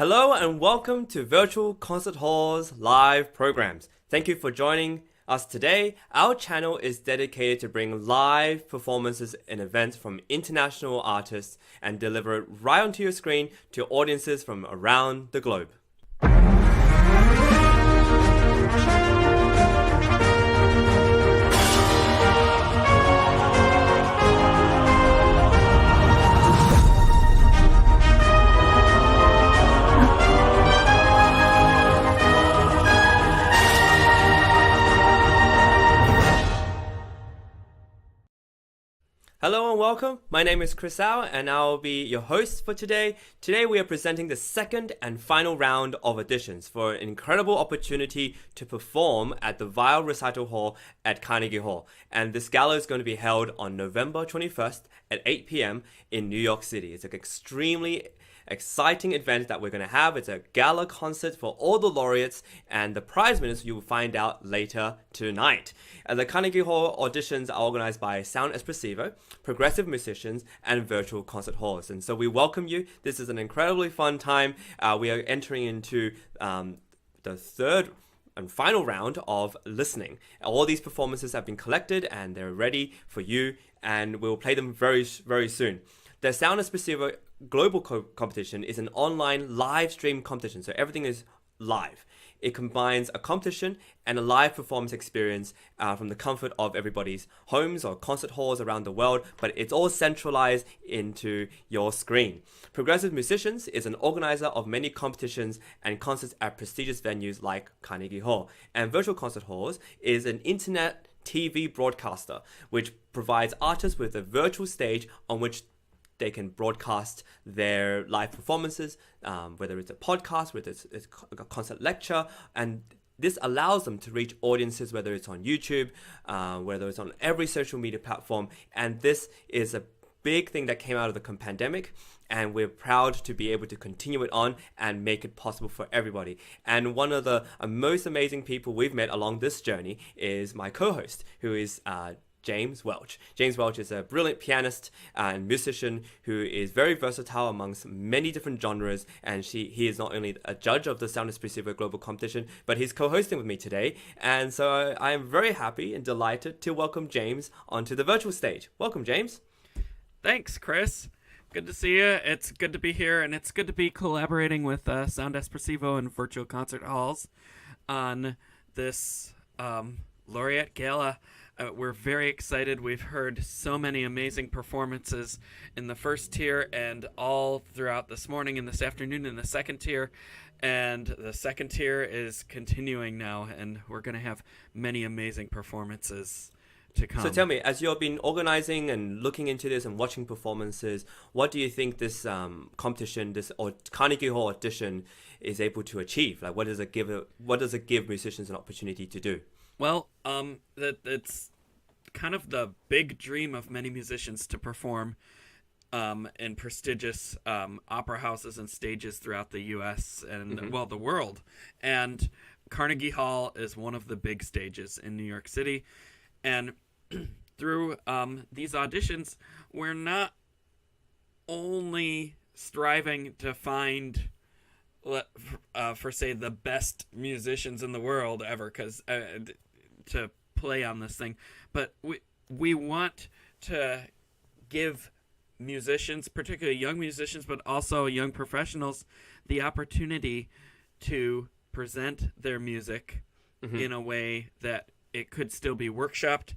Hello and welcome to Virtual Concert Hall's live programs. Thank you for joining us today. Our channel is dedicated to bring live performances and events from international artists and deliver it right onto your screen to audiences from around the globe. Hello and welcome. My name is Chris Au and I'll be your host for today. Today we are presenting the second and final round of auditions for an incredible opportunity to perform at the Weill Recital Hall at Carnegie Hall. And this gala is going to be held on November 21st at 8 p.m. in New York City. It's an extremely exciting event that we're going to have. It's a gala concert for all the laureates, and the prize winners you will find out later tonight. The Carnegie Hall auditions are organized by Sound Espressivo, Progressive Musicians, and Virtual Concert Halls. And so we welcome you. This is an incredibly fun time. We are entering into the third and final round of listening. All these performances have been collected and they're ready for you, and we'll play them very, very soon. The Sound Espressivo Global Competition is an online live stream competition, so everything is live. It combines a competition and a live performance experience from the comfort of everybody's homes or concert halls around the world, but it's all centralized into your screen. Progressive Musicians is an organizer of many competitions and concerts at prestigious venues like Carnegie Hall. And Virtual Concert Halls is an internet TV broadcaster, which provides artists with a virtual stage on which they can broadcast their live performances, whether it's a podcast, whether it's a concert lecture, and this allows them to reach audiences, whether it's on YouTube, whether it's on every social media platform. And this is a big thing that came out of the pandemic, and we're proud to be able to continue it on and make it possible for everybody. And one of the most amazing people we've met along this journey is my co-host, who is James Welch. James Welch is a brilliant pianist and musician who is very versatile amongst many different genres, and he is not only a judge of the Sound Espressivo Global Competition, but he's co-hosting with me today. And so I am very happy and delighted to welcome James onto the virtual stage. Welcome, James. Thanks, Chris. Good to see you. It's good to be here, and it's good to be collaborating with Sound Espressivo and Virtual Concert Halls on this Laureate Gala. We're very excited. We've heard so many amazing performances in the first tier and all throughout this morning and this afternoon in the second tier. And the second tier is continuing now, and we're going to have many amazing performances to come. So tell me, as you've been organizing and looking into this and watching performances, what do you think this competition, this Carnegie Hall audition is able to achieve? Like, what does it give musicians an opportunity to do? Well, it's kind of the big dream of many musicians to perform in prestigious opera houses and stages throughout the U.S. and, well, the world. And Carnegie Hall is one of the big stages in New York City. And through these auditions, we're not only striving to find, for say, the best musicians in the world ever, because to play on this thing, but we want to give musicians, particularly young musicians, but also young professionals, the opportunity to present their music in a way that it could still be workshopped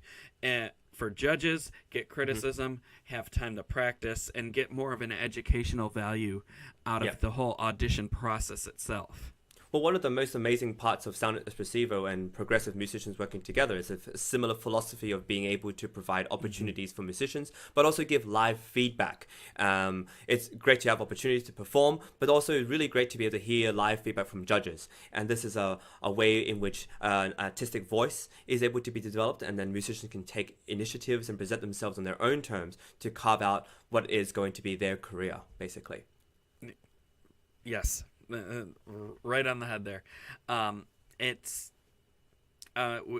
for judges, get criticism, have time to practice, and get more of an educational value out of the whole audition process itself. Well, one of the most amazing parts of Sound Espressivo and progressive musicians working together is a similar philosophy of being able to provide opportunities for musicians, but also give live feedback. It's great to have opportunities to perform, but also really great to be able to hear live feedback from judges. And this is a way in which an artistic voice is able to be developed, and then musicians can take initiatives and present themselves on their own terms to carve out what is going to be their career, basically. Yes. Right on the head there. It's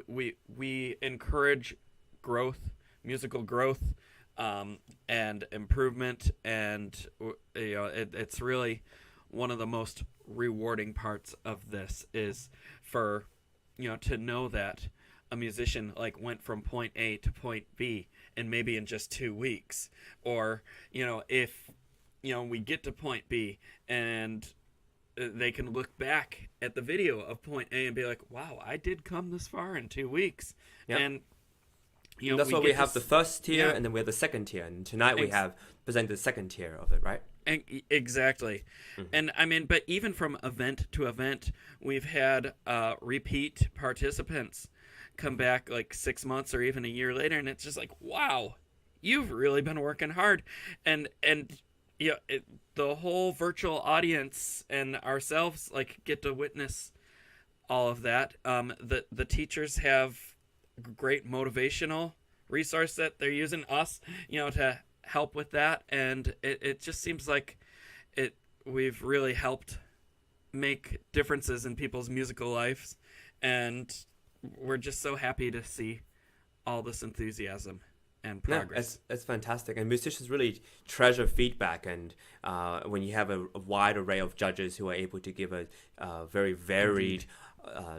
we encourage growth, musical growth, and improvement, and it's really one of the most rewarding parts of this is for, to know that a musician like went from point A to point B and maybe in just 2 weeks, or if we get to point B and they can look back at the video of point A and be like, wow, I did come this far in 2 weeks. Yep. And that's why we have the first tier, and then we have the second tier, and tonight we have presented the second tier of it, right? Exactly. And I mean, but even from event to event, we've had repeat participants come back like 6 months or even a year later, and it's just like, wow, you've really been working hard. And the whole virtual audience and ourselves like get to witness all of that. The teachers have great motivational resource that they're using us, to help with that, and it just seems like we've really helped make differences in people's musical lives, and we're just so happy to see all this enthusiasm and progress. Yeah, it's fantastic, and musicians really treasure feedback, and when you have a wide array of judges who are able to give a very varied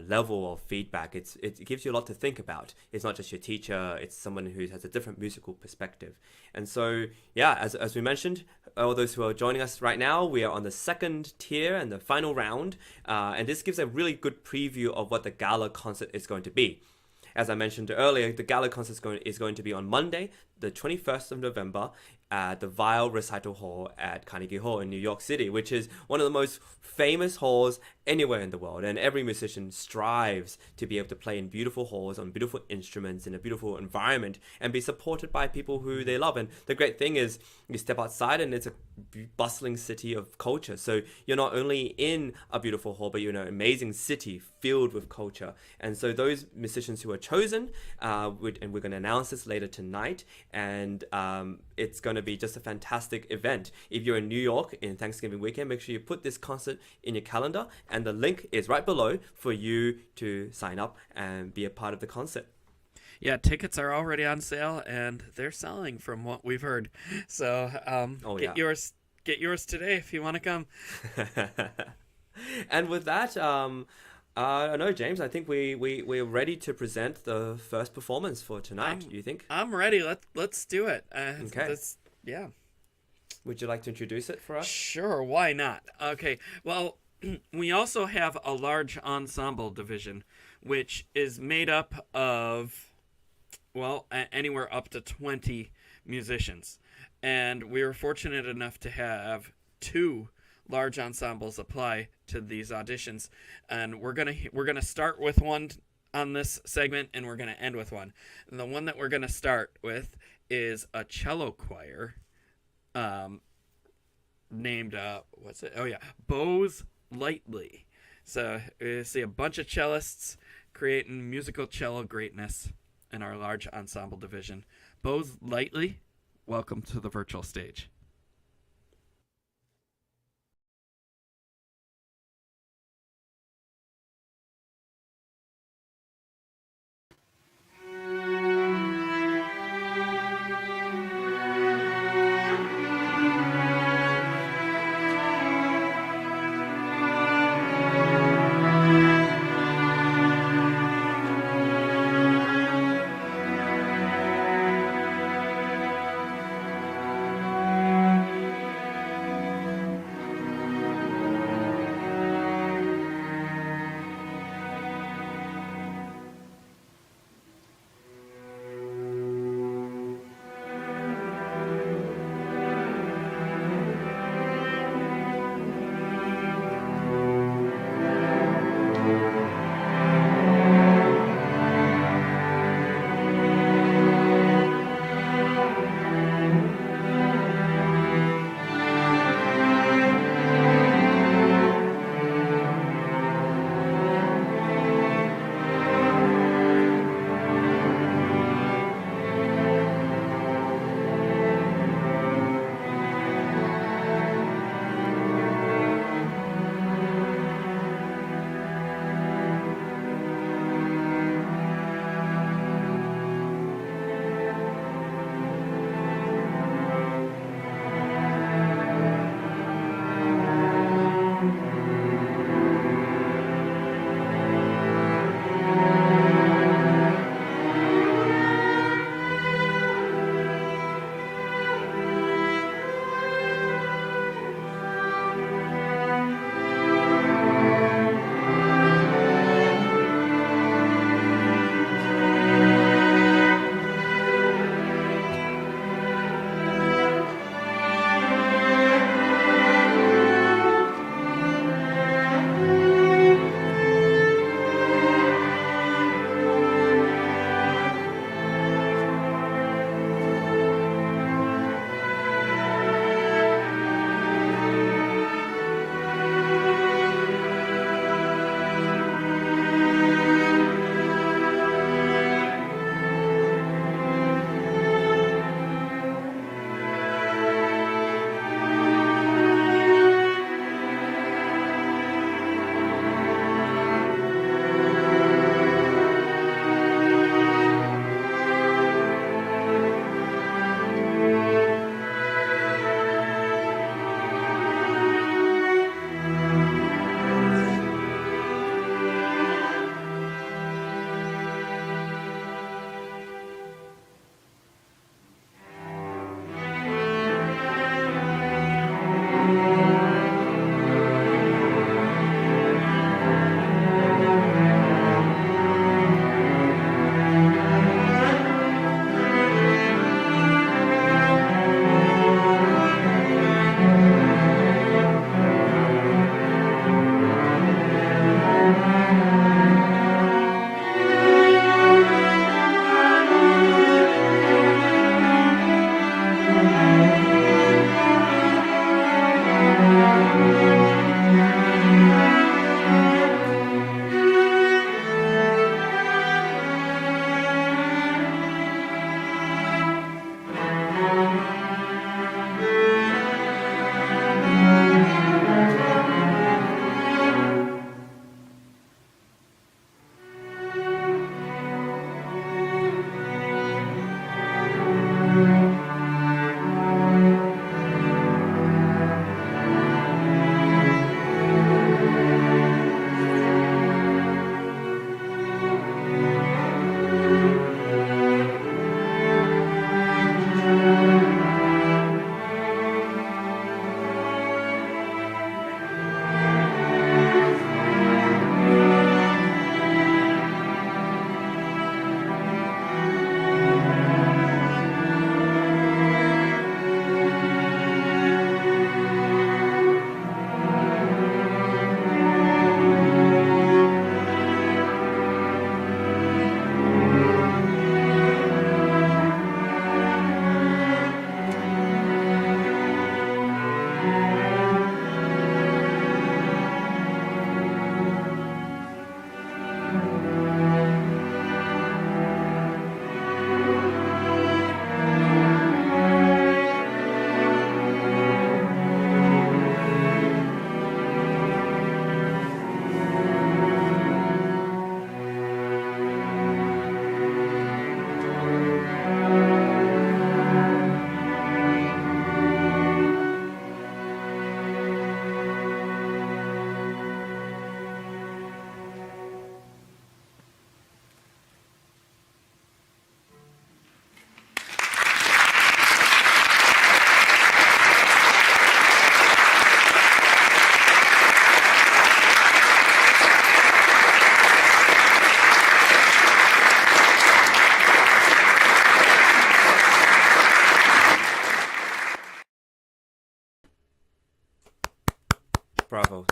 level of feedback, it gives you a lot to think about. It's not just your teacher, it's someone who has a different musical perspective. And so, yeah, as we mentioned, all those who are joining us right now, we are on the second tier and the final round, and this gives a really good preview of what the Gala concert is going to be. As I mentioned earlier, the Gala concert is going to be on Monday, the 21st of November, at the Weill Recital Hall at Carnegie Hall in New York City, which is one of the most famous halls anywhere in the world. And every musician strives to be able to play in beautiful halls on beautiful instruments in a beautiful environment and be supported by people who they love. And the great thing is you step outside and it's a bustling city of culture. So you're not only in a beautiful hall, but you're in an amazing city filled with culture. And so those musicians who are chosen, and we're going to announce this later tonight, and it's going to be just a fantastic event. If you're in New York in Thanksgiving weekend, make sure you put this concert in your calendar, and the link is right below for you to sign up and be a part of the concert. Yeah, tickets are already on sale, and they're selling from what we've heard. So get yours today if you want to come. And with that, I know, James, I think we're ready to present the first performance for tonight. Do you think? I'm ready. Let's do it. Okay. Yeah. Would you like to introduce it for us? Sure, why not? Okay, well, we also have a large ensemble division, which is made up of, anywhere up to 20 musicians. And we were fortunate enough to have 2 large ensembles apply to these auditions. And we're gonna start with one on this segment, and we're gonna end with one. And the one that we're gonna start with is a cello choir named Bozic-Kudric. So we see a bunch of cellists creating musical cello greatness in our large ensemble division. Bozic-Kudric, welcome to the virtual stage.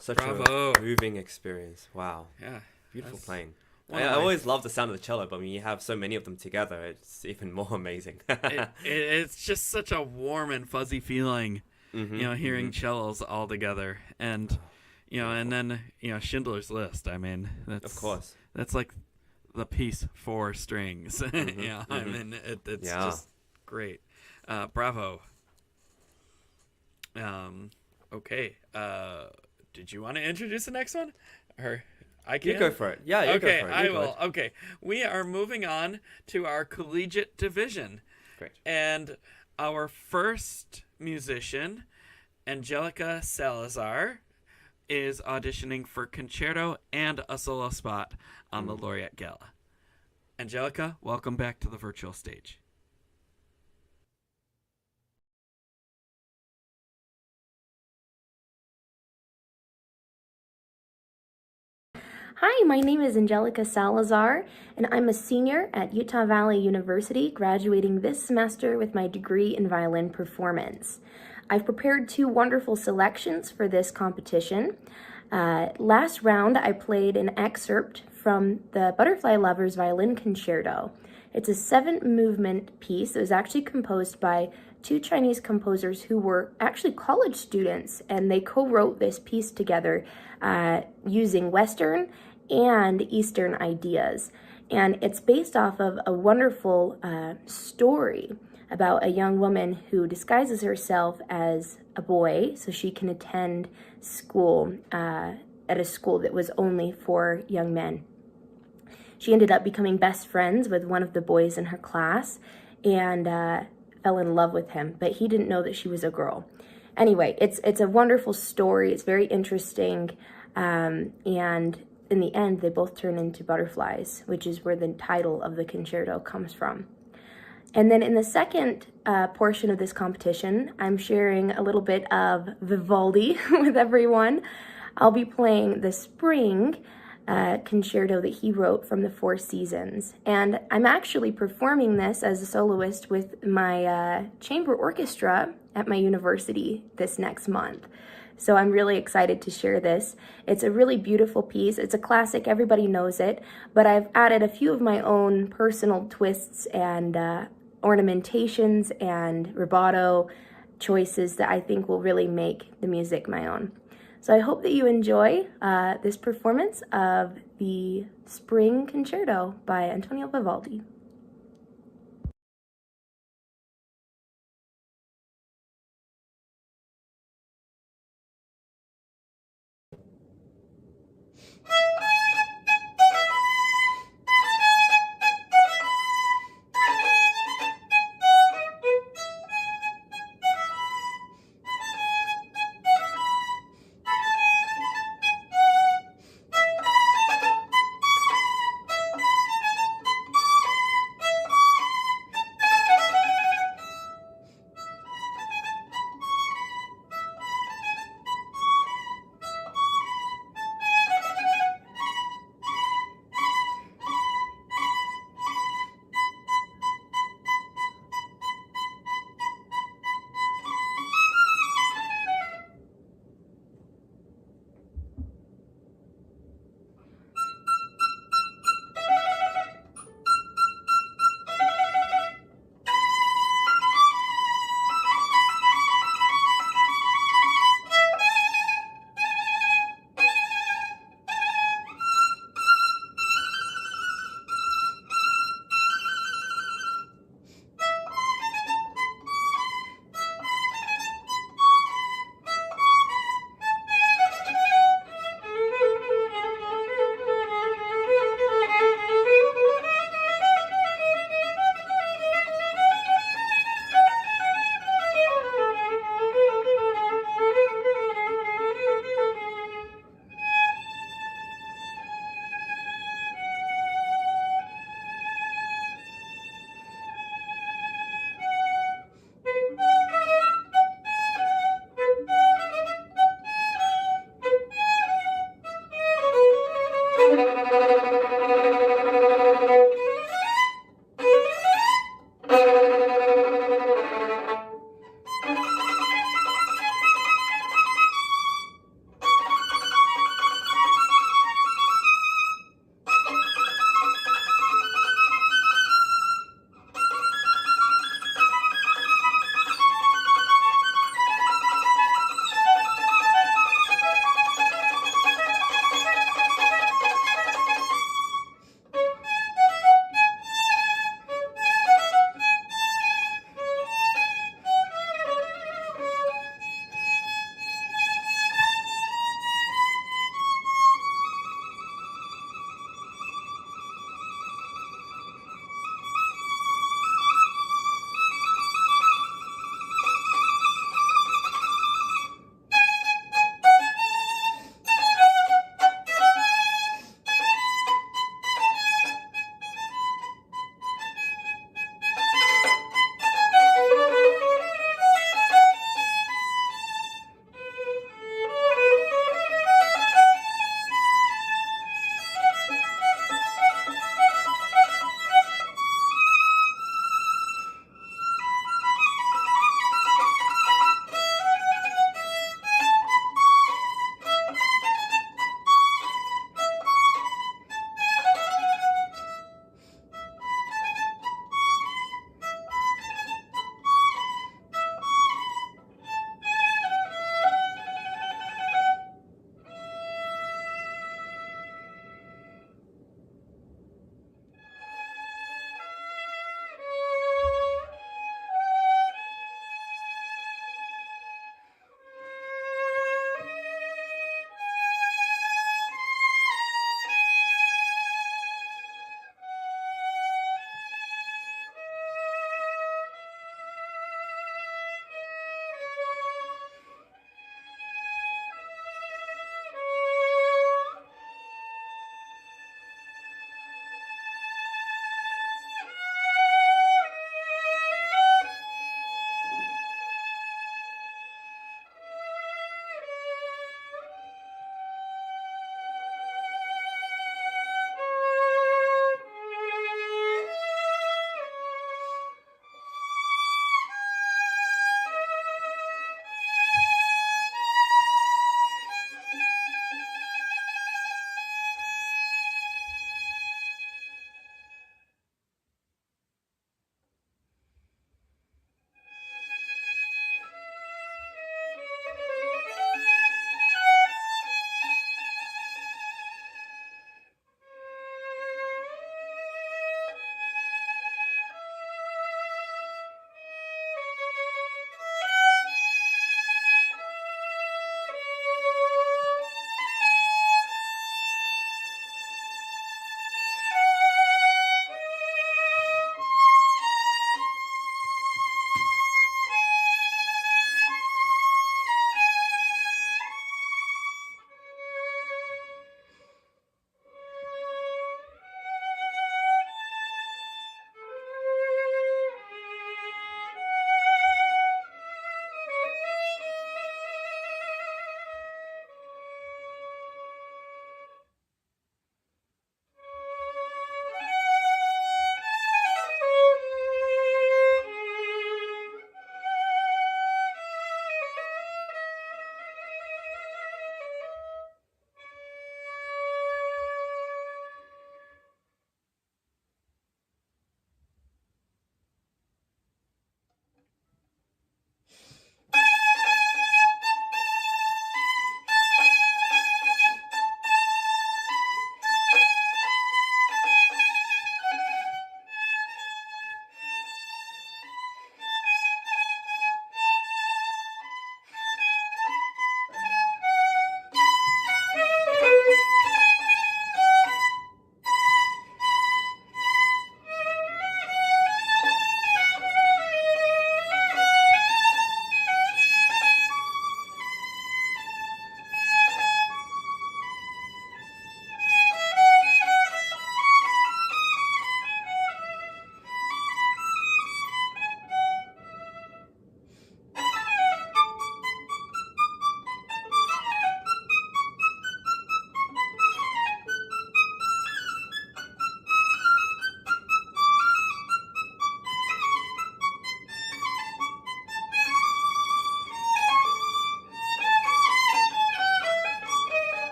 Such Bravo. a moving experience. Wow. Yeah. Beautiful playing. one I of my- always love the sound of the cello, but when you have so many of them together, it's even more amazing. It's just such a warm and fuzzy feeling, hearing cellos all together. And, and then, Schindler's List. I mean, Of course. that's like the piece for strings. I mean, it's just great. Bravo. Okay. Did you want to introduce the next one? Or I can? You go for it. Yeah, you go for it. I will. Okay. We are moving on to our collegiate division. Great. And our first musician, Angelica Salazar, is auditioning for concerto and a solo spot on the Laureate Gala. Angelica, welcome back to the virtual stage. Hi, my name is Angelica Salazar, and I'm a senior at Utah Valley University, graduating this semester with my degree in violin performance. I've prepared 2 wonderful selections for this competition. Last round, I played an excerpt from the Butterfly Lovers Violin Concerto. It's a 7-movement piece that was actually composed by 2 Chinese composers who were actually college students, and they co-wrote this piece together using Western and Eastern ideas. And it's based off of a wonderful story about a young woman who disguises herself as a boy so she can attend school at a school that was only for young men. She ended up becoming best friends with one of the boys in her class and fell in love with him, but he didn't know that she was a girl. Anyway, it's a wonderful story. It's very interesting, and in the end, they both turn into butterflies, which is where the title of the concerto comes from. And then in the second portion of this competition, I'm sharing a little bit of Vivaldi with everyone. I'll be playing the Spring concerto that he wrote from the Four Seasons. And I'm actually performing this as a soloist with my chamber orchestra at my university this next month. So I'm really excited to share this. It's a really beautiful piece. It's a classic, everybody knows it, but I've added a few of my own personal twists and ornamentations and rubato choices that I think will really make the music my own. So I hope that you enjoy this performance of the Spring Concerto by Antonio Vivaldi.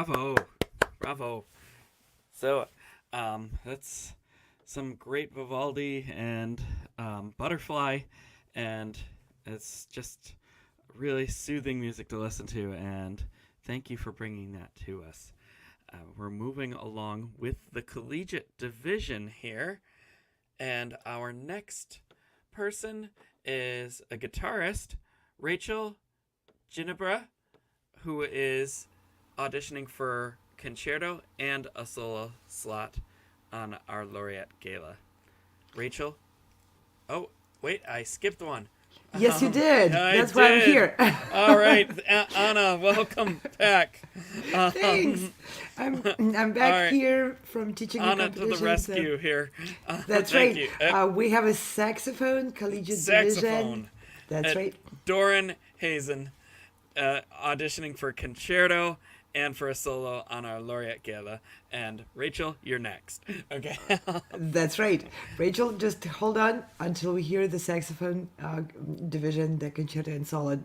Bravo. Bravo. So, that's some great Vivaldi and Butterfly, and it's just really soothing music to listen to, and thank you for bringing that to us. We're moving along with the collegiate division here, and our next person is a guitarist, Rachel Ginebra, who is auditioning for concerto and a solo slot on our Laureate Gala. Rachel? Oh, wait, I skipped one. Yes, you did. That's why I'm here. All right, Anna, welcome back. Thanks. I'm back right. here from teaching Anna the to competition. the rescue here. That's thank right. you. We have a saxophone, collegiate division. That's right. Doran Hazen, auditioning for concerto and for a solo on our Laureate Gala. And Rachel, you're next. Okay. That's right. Rachel, just hold on until we hear the saxophone division, the concerto and solo.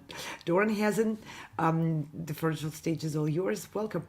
Doran Hazen, the virtual stage is all yours. Welcome.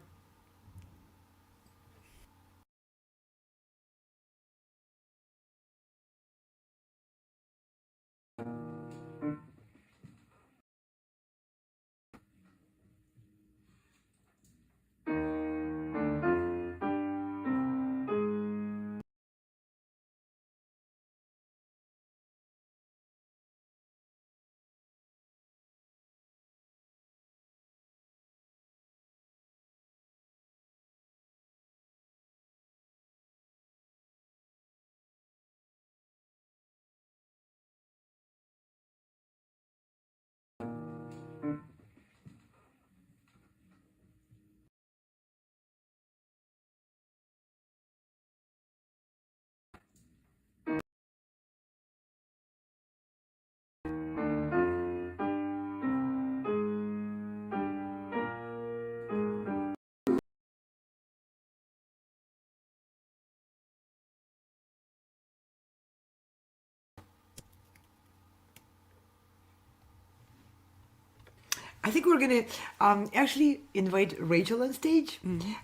I think we're going to actually invite Rachel on stage,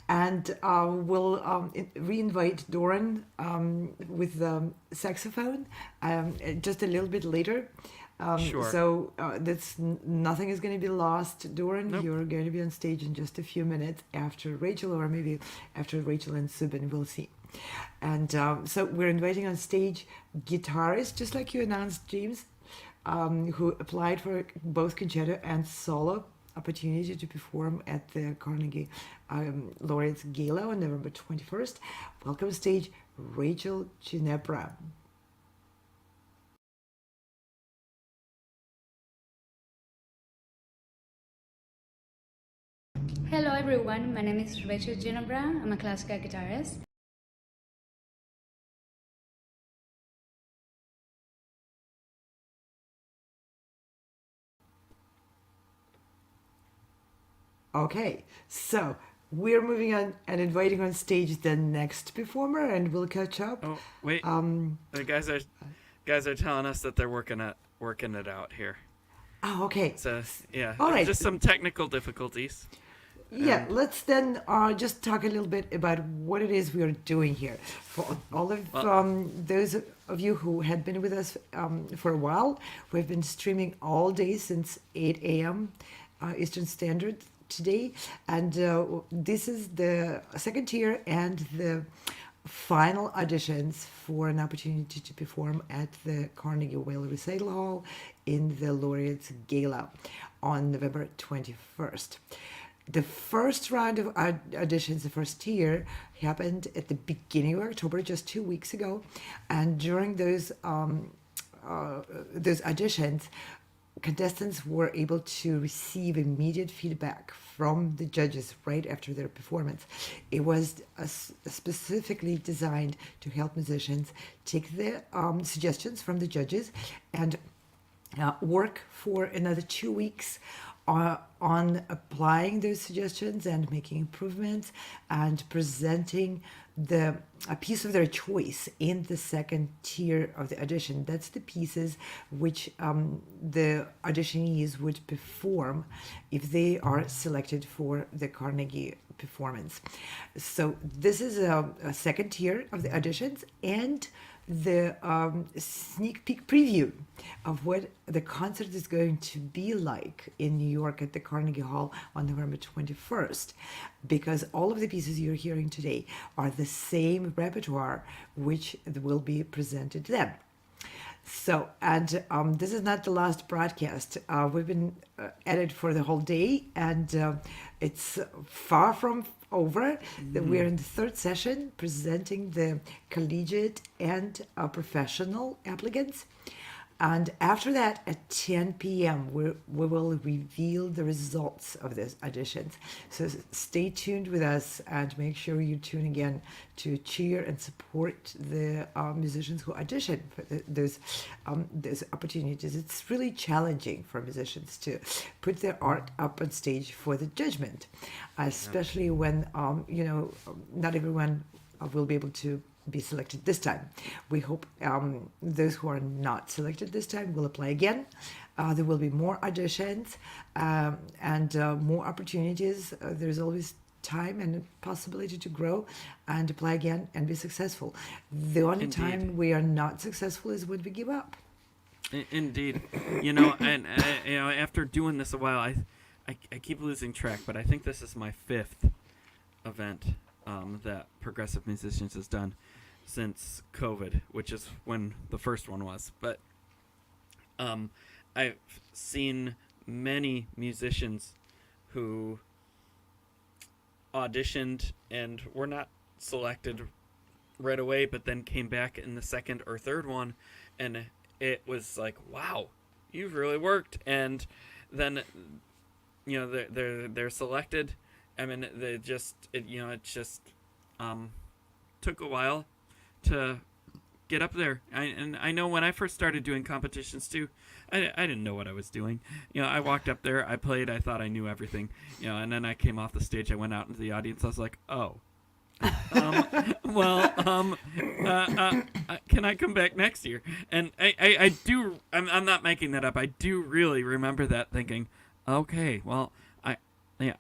and we'll re-invite Doran with the saxophone just a little bit later. Sure. So nothing is going to be lost. Doran, Nope. You're going to be on stage in just a few minutes after Rachel, or maybe after Rachel and Subin, we'll see. And so we're inviting on stage guitarists, just like you announced, James, who applied for both concerto and solo opportunity to perform at the Carnegie Laureates Gala on November 21st. Welcome stage, Rachel Ginebra. Hello everyone, my name is Rachel Ginebra. I'm a classical guitarist. Okay, so we're moving on and inviting on stage the next performer, and we'll catch up. Oh, wait. The guys are telling us that they're working it out here. Oh, okay. So yeah, All right. just some technical difficulties. Yeah, let's then just talk a little bit about what it is we are doing here. For all of those of you who had been with us for a while, we've been streaming all day since 8 a.m. Eastern Standard today. And this is the second tier and the final auditions for an opportunity to perform at the Carnegie Weill Recital Hall in the Laureates Gala on November 21st. The first round of auditions, the first tier, happened at the beginning of October, just 2 weeks ago. And during those auditions, contestants were able to receive immediate feedback from the judges right after their performance. It was specifically designed to help musicians take the suggestions from the judges and work for another 2 weeks on applying those suggestions and making improvements and presenting a piece of their choice in the second tier of the audition. That's the pieces which the auditionees would perform if they are selected for the Carnegie performance. So this is a second tier of the auditions and the sneak peek preview of what the concert is going to be like in New York at the Carnegie Hall on November 21st, because all of the pieces you're hearing today are the same repertoire which will be presented then. So, and this is not the last broadcast. We've been at it for the whole day, and it's far from over. We're in the third session presenting the collegiate and professional applicants. And after that, at 10 p.m., we will reveal the results of these auditions. So stay tuned with us and make sure you tune again to cheer and support the musicians who audition for those opportunities. It's really challenging for musicians to put their art up on stage for the judgment, especially when, not everyone will be able to be selected this time. We hope those who are not selected this time will apply again. There will be more auditions and more opportunities. There's always time and possibility to grow and apply again and be successful. The only time we are not successful is when we give up. Indeed. And after doing this a while, I keep losing track, but I think this is my fifth event that Progressive Musicians has done since COVID, which is when the first one was. But I've seen many musicians who auditioned and were not selected right away, but then came back in the second or third one, and it was like, wow, you've really worked. And then they're selected. I mean, it just took a while to get up there. I know when I first started doing competitions too, I didn't know what I was doing. I walked up there, I played, I thought I knew everything. And then I came off the stage, I went out into the audience, I was like, oh. Can I come back next year? And I do. I'm not making that up. I do really remember that, thinking, okay, well,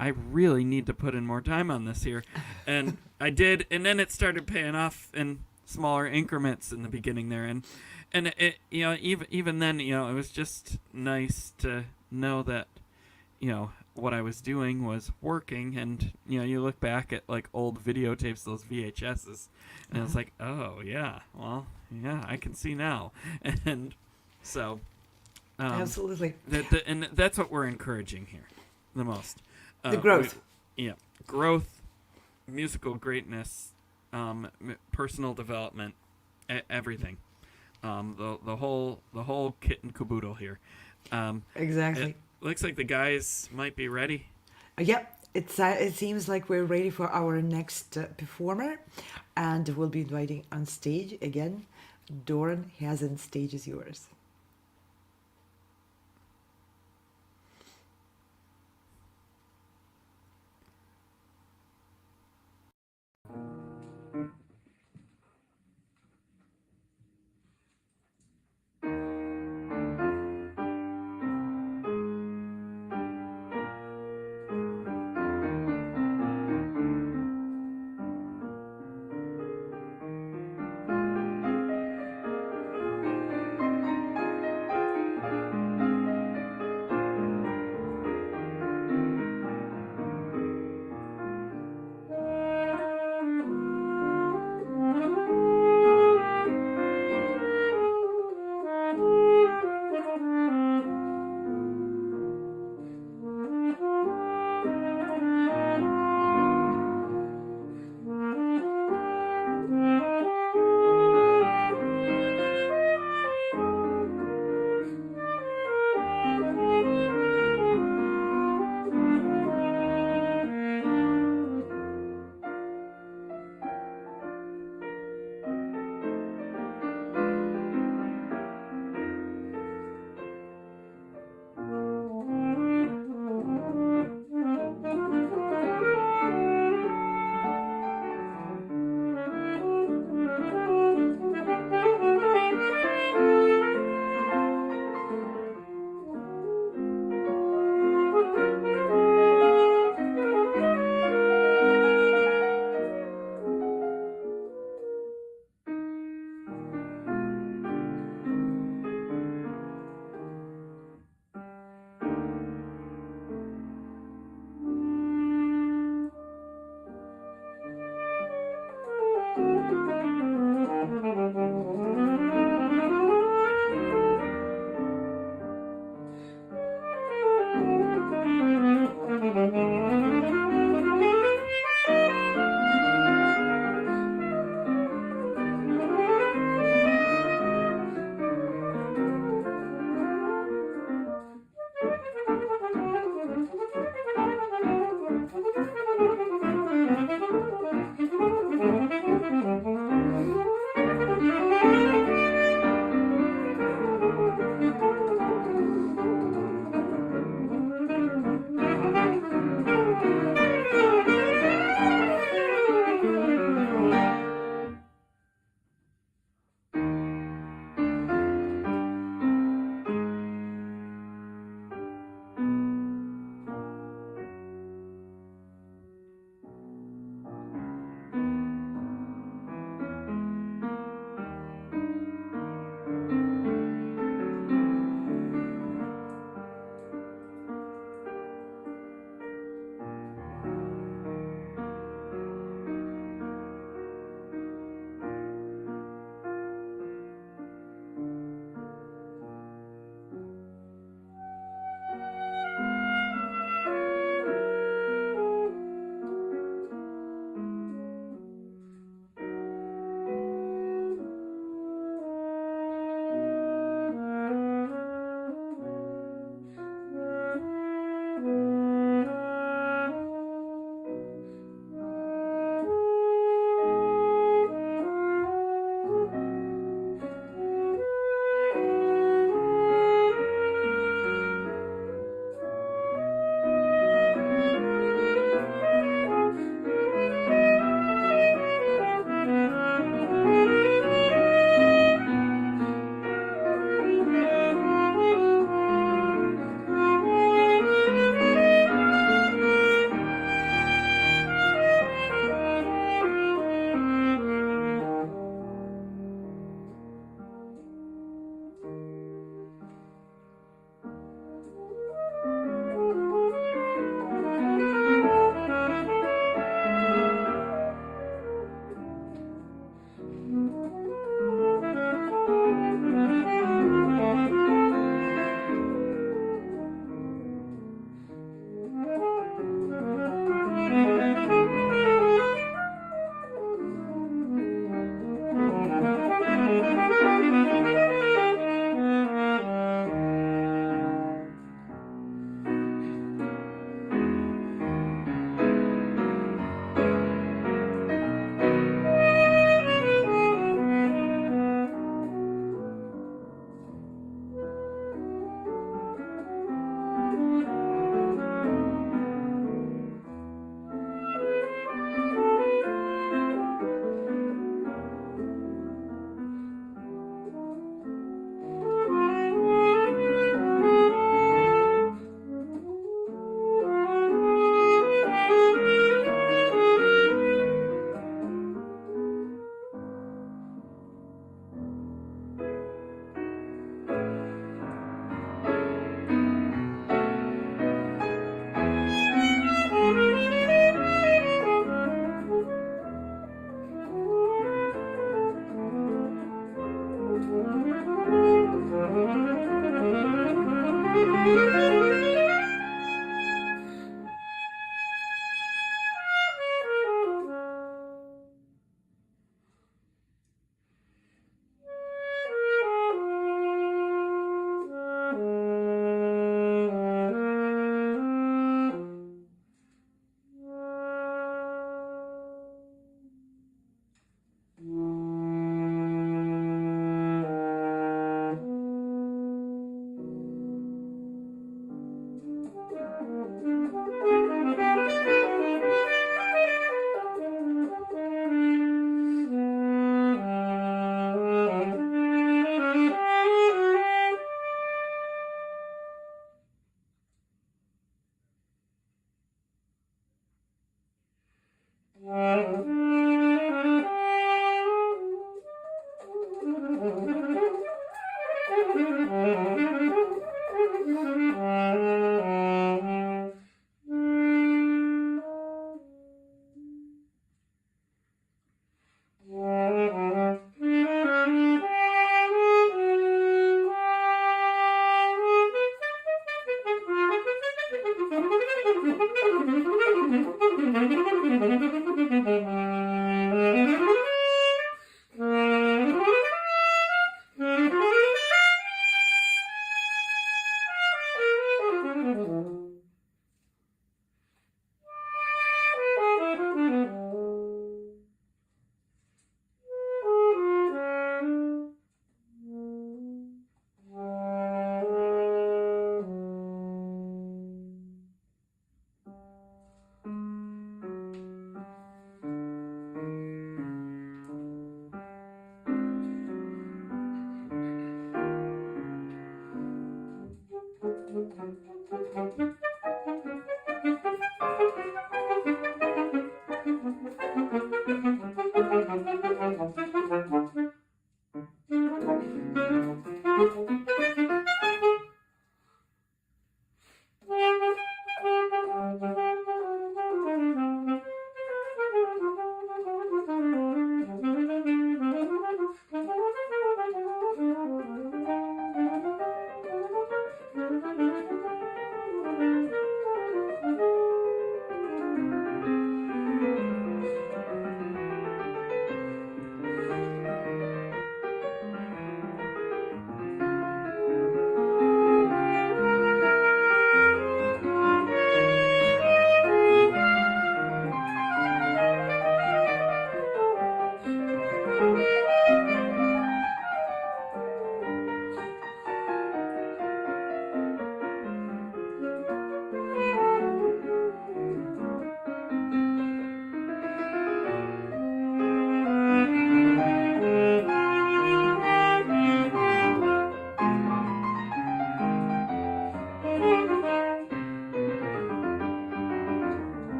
I really need to put in more time on this here. And I did, and then it started paying off in smaller increments in the beginning there, and it even then it was just nice to know that what I was doing was working. And you look back at like old videotapes, those VHSs, and it's like, oh yeah, well yeah, I can see now. And so Absolutely. And that's what we're encouraging here the most. The growth. Growth, musical greatness, personal development, everything. The whole kit and caboodle here. Exactly. It looks like the guys might be ready. Yep. It seems like we're ready for our next performer, and we'll be inviting on stage again. Doran Hazen, stage is yours.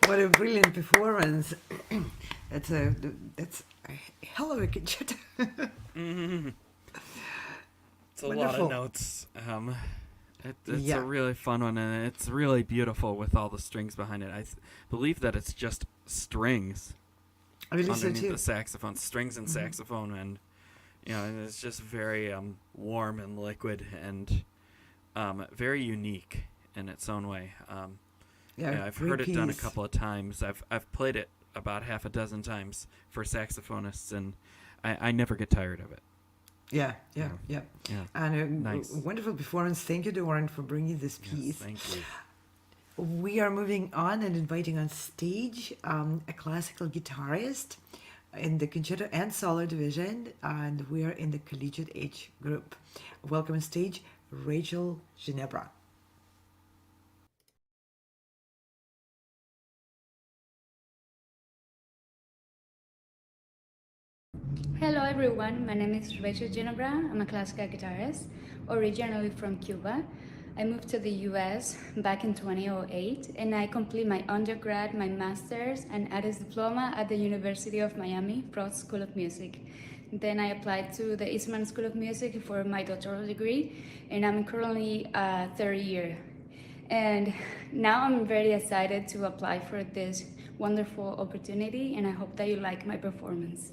What a brilliant performance. That's a hell of a concerto. It's a lot Wonderful. of notes. It's Yeah. a really fun one, and it's really beautiful with all the strings behind it. I believe that it's just strings I believe so underneath too. the saxophone, strings and saxophone, and and it's just very warm and liquid and very unique in its own way. I've great heard it done a piece. couple of times. I've played it about half a dozen times for saxophonists, and I never get tired of it. Yeah. Yeah. And a Nice. wonderful performance. Thank you, Doran, for bringing this Yes, piece. thank you. We are moving on and inviting on stage a classical guitarist in the concerto and solo division, and we are in the collegiate age group. Welcome on stage, Rachel Ginebra. Hello everyone, my name is Rachel Ginebra. I'm a classical guitarist, originally from Cuba. I moved to the US back in 2008 and I completed my undergrad, my master's, and artist diploma at the University of Miami Broad School of Music. Then I applied to the Eastman School of Music for my doctoral degree, and I'm currently third year. And now I'm very excited to apply for this wonderful opportunity, and I hope that you like my performance.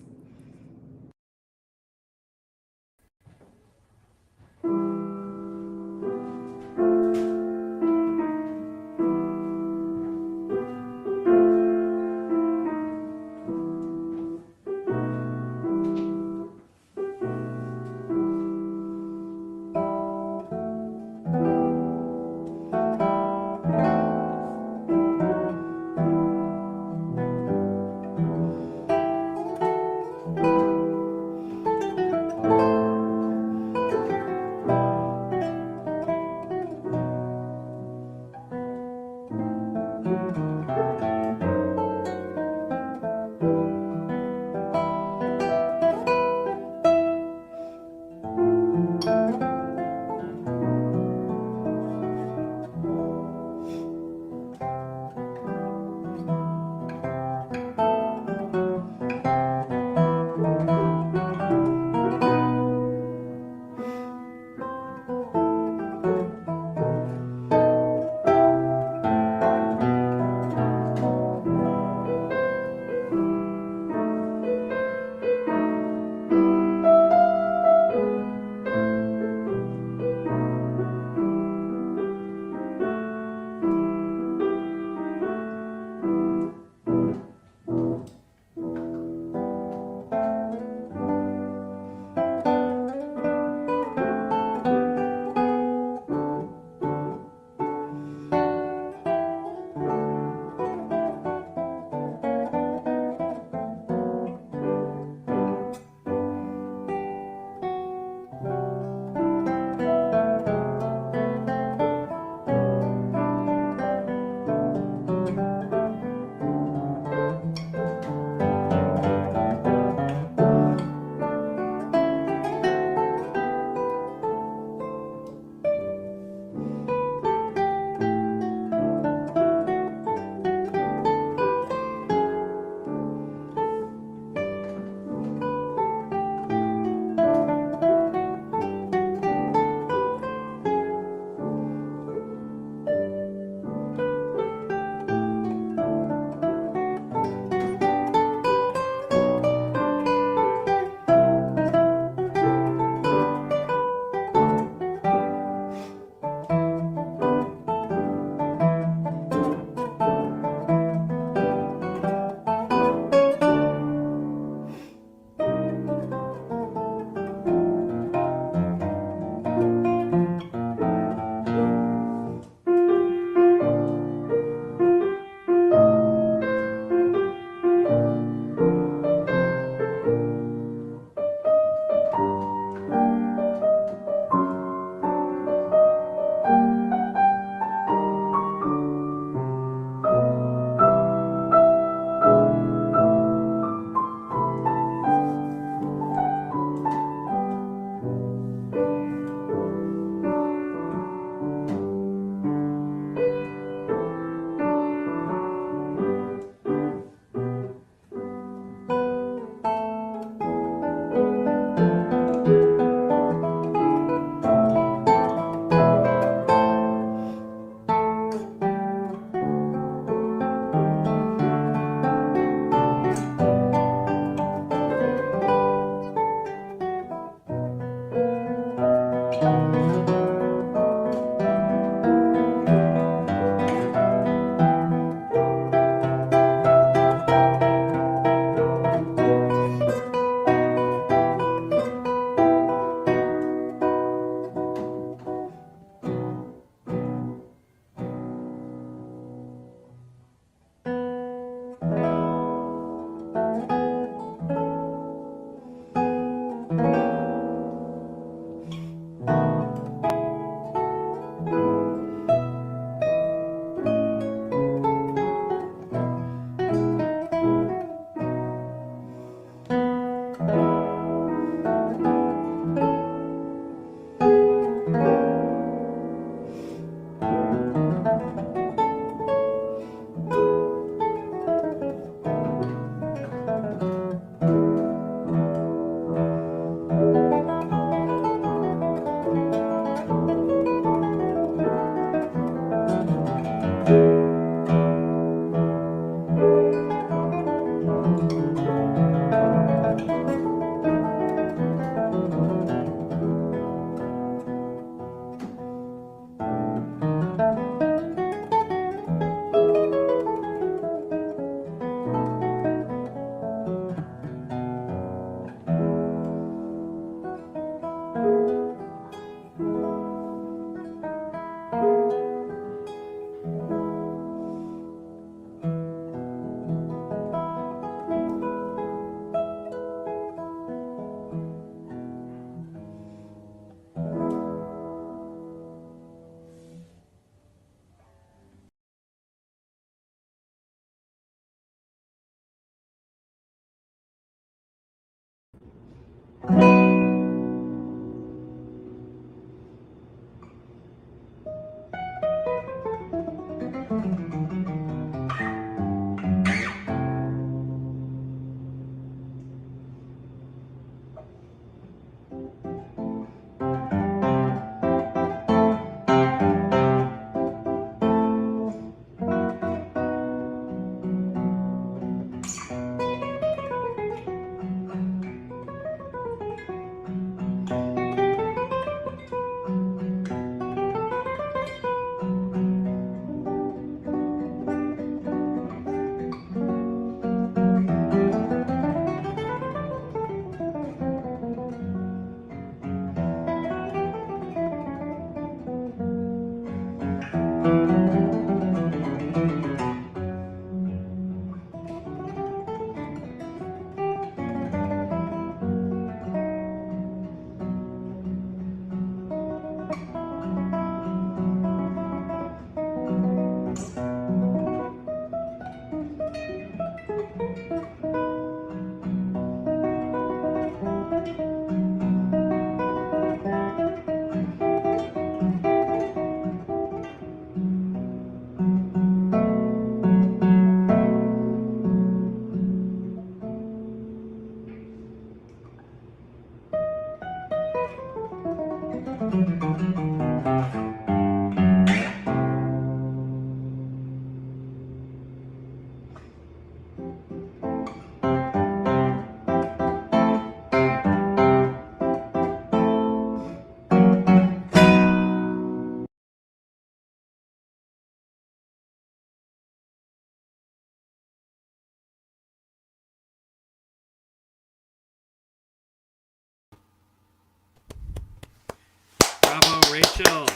Bravo, Rachel.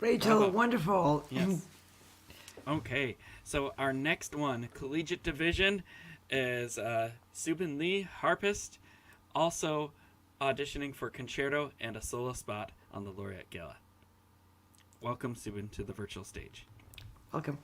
Rachel, Bravo. wonderful. Yes. Okay, so our next one, Collegiate Division, is Subin Lee, harpist, also auditioning for concerto and a solo spot on the Laureate Gala. Welcome, Subin, to the virtual stage. Welcome.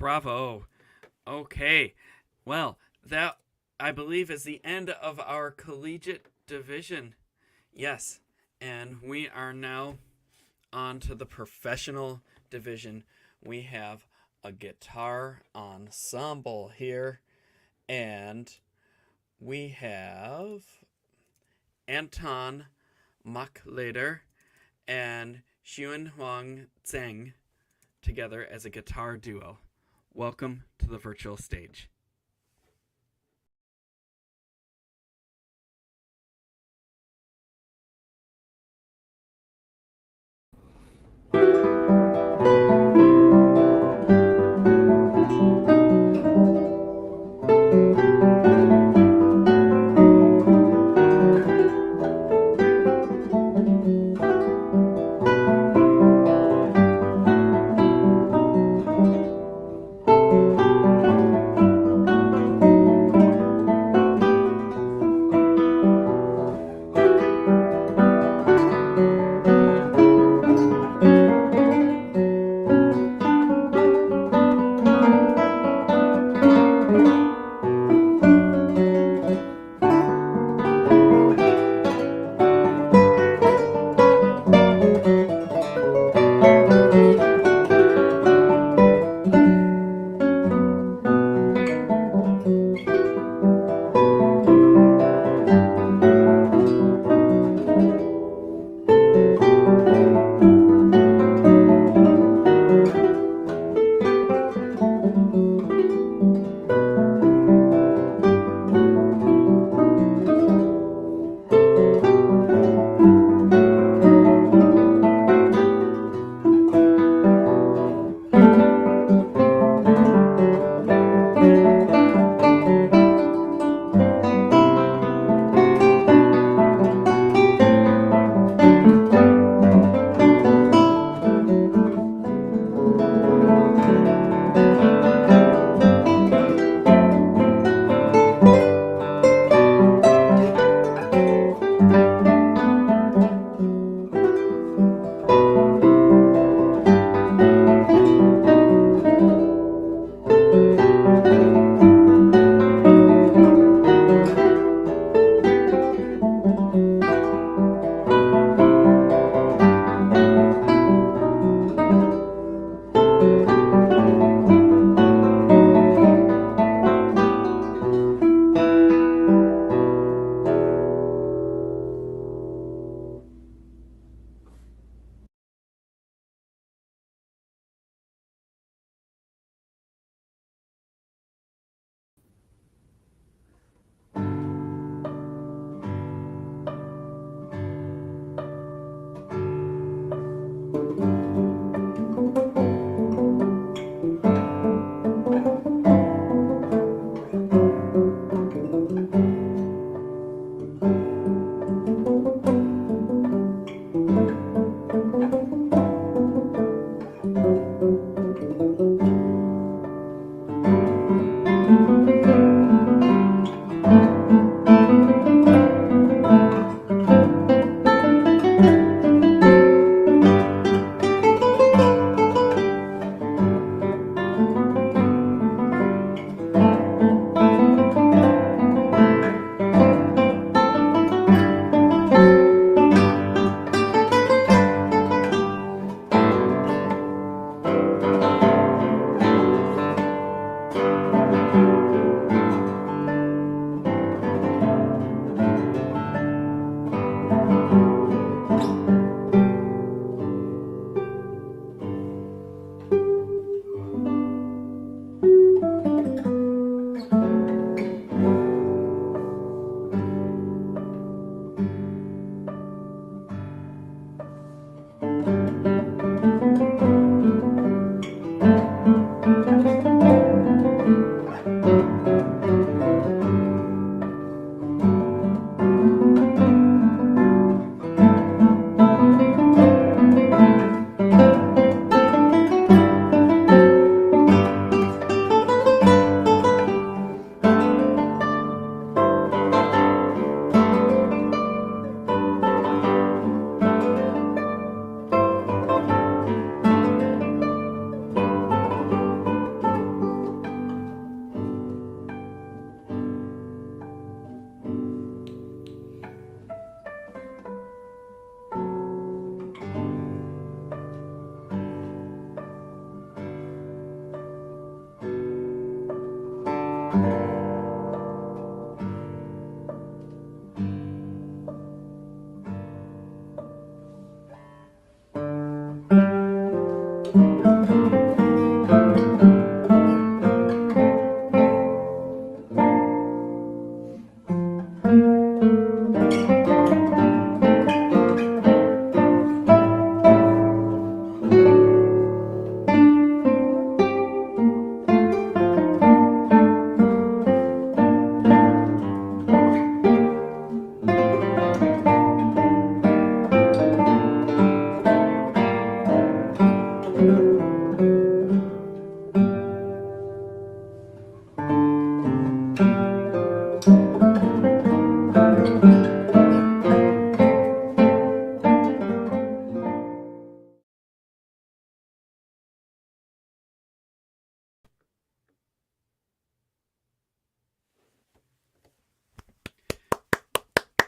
Bravo. Okay. Well, that, I believe, is the end of our collegiate division. Yes. And we are now on to the professional division. We have a guitar ensemble here. And we have Anton Machleder and Xuanhuang Zheng together as a guitar duo. Welcome to the virtual stage.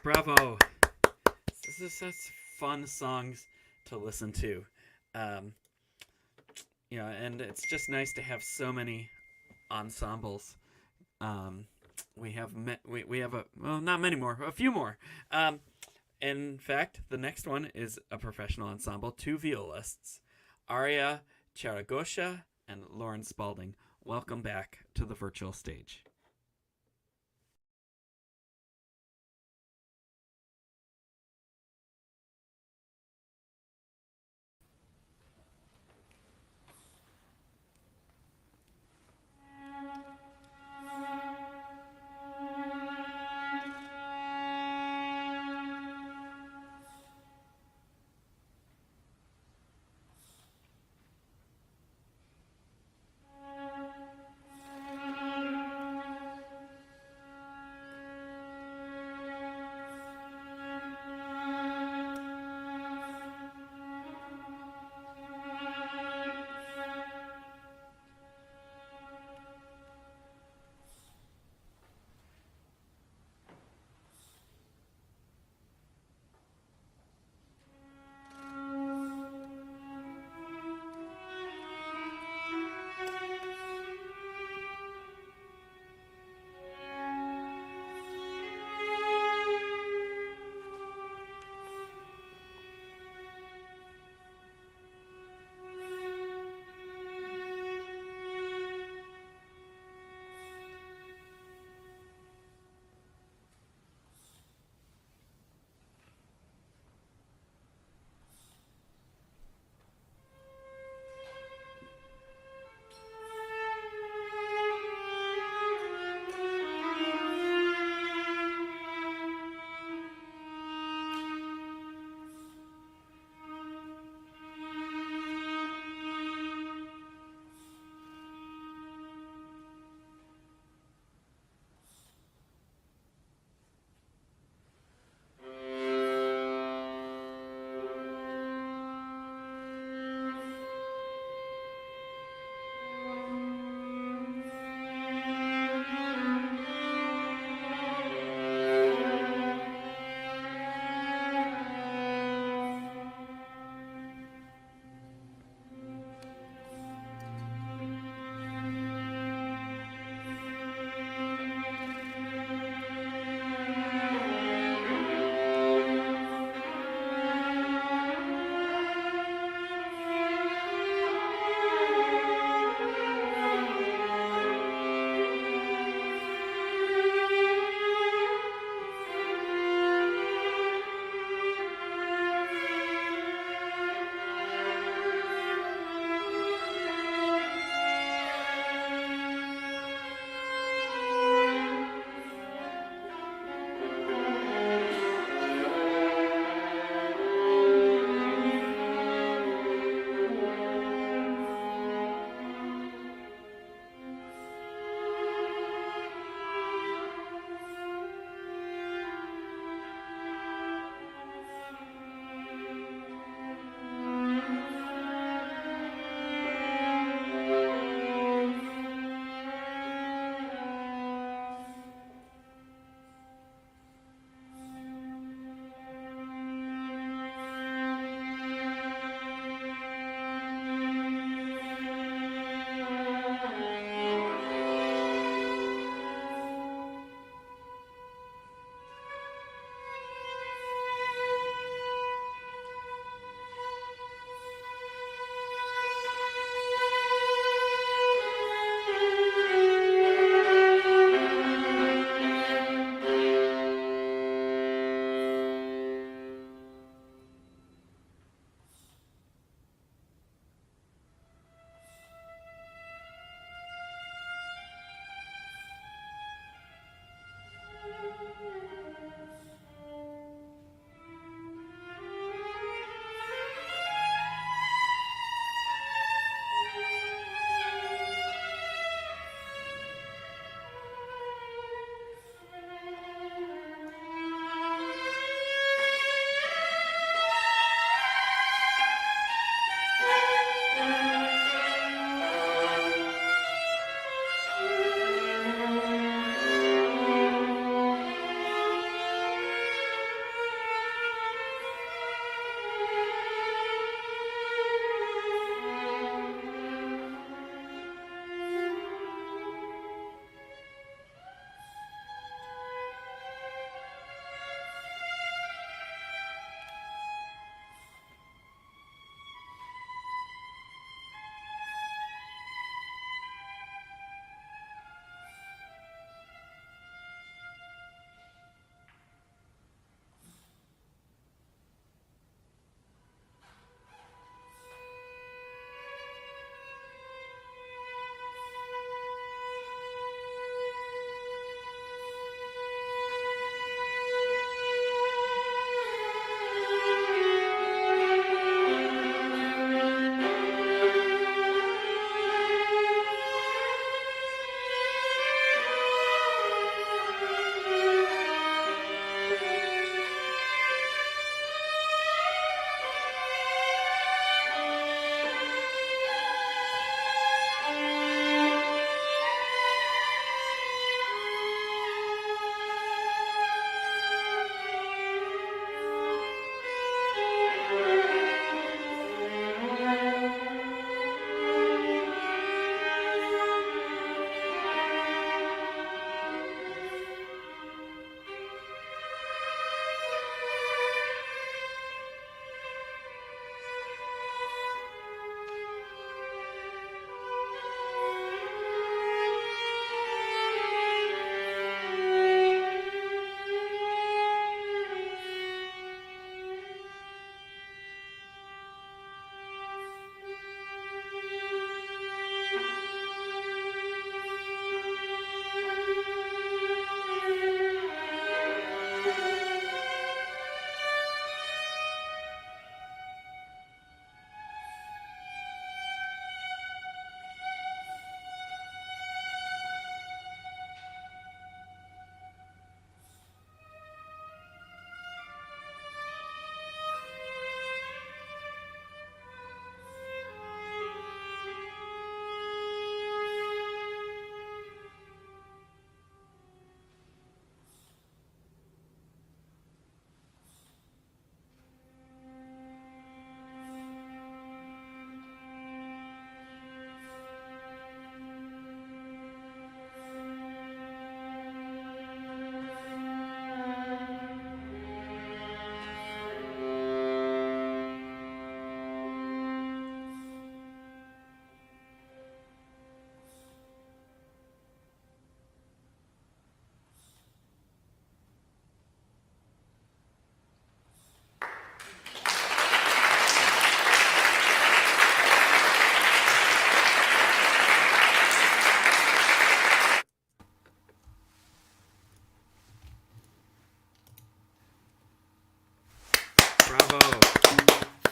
bravo. This is such fun songs to listen to. And it's just nice to have so many ensembles. We have not many more, a few more. In fact, the next one is a professional ensemble, 2 violists, Aria Charagosha and Lauren Spalding. Welcome back to the virtual stage.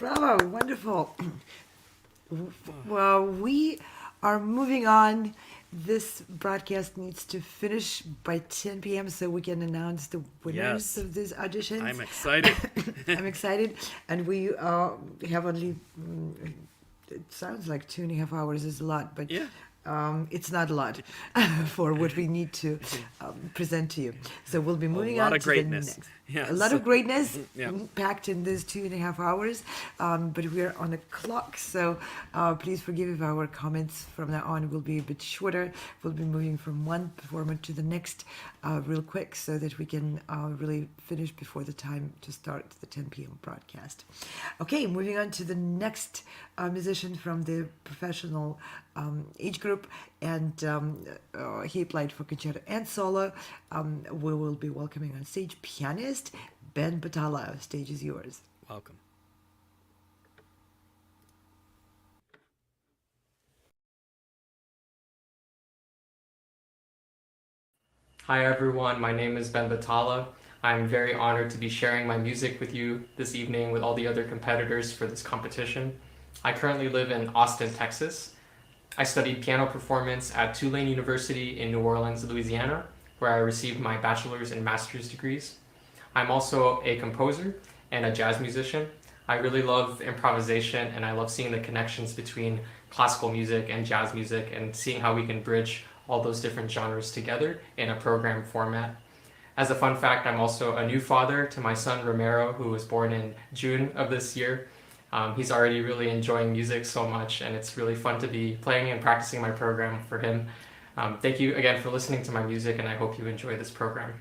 Bravo, wonderful. Well, we are moving on. This broadcast needs to finish by 10 p.m. so we can announce the winners Yes. of these auditions. I'm excited. I'm excited. And we have only, it sounds like 2.5 hours is a lot, but Yeah. it's not a lot for what we need to present to you. So we'll be moving lot on of to greatness. the next. Yes. A lot of greatness Yeah. packed in these 2.5 hours, but we're on a clock, so please forgive if our comments from now on will be a bit shorter. We'll be moving from one performer to the next real quick so that we can really finish before the time to start the 10 p.m. broadcast. Okay, moving on to the next musician from the professional age group, and he applied for concerto and solo. We will be welcoming on stage pianist Ben Batalla. Stage is yours. Welcome. Hi everyone, my name is Ben Batalla. I'm very honored to be sharing my music with you this evening with all the other competitors for this competition. I currently live in Austin, Texas. I studied piano performance at Tulane University in New Orleans, Louisiana, where I received my bachelor's and master's degrees. I'm also a composer and a jazz musician. I really love improvisation, and I love seeing the connections between classical music and jazz music and seeing how we can bridge all those different genres together in a program format. As a fun fact, I'm also a new father to my son Romero, who was born in June of this year. He's already really enjoying music so much, and it's really fun to be playing and practicing my program for him. Thank you again for listening to my music, and I hope you enjoy this program.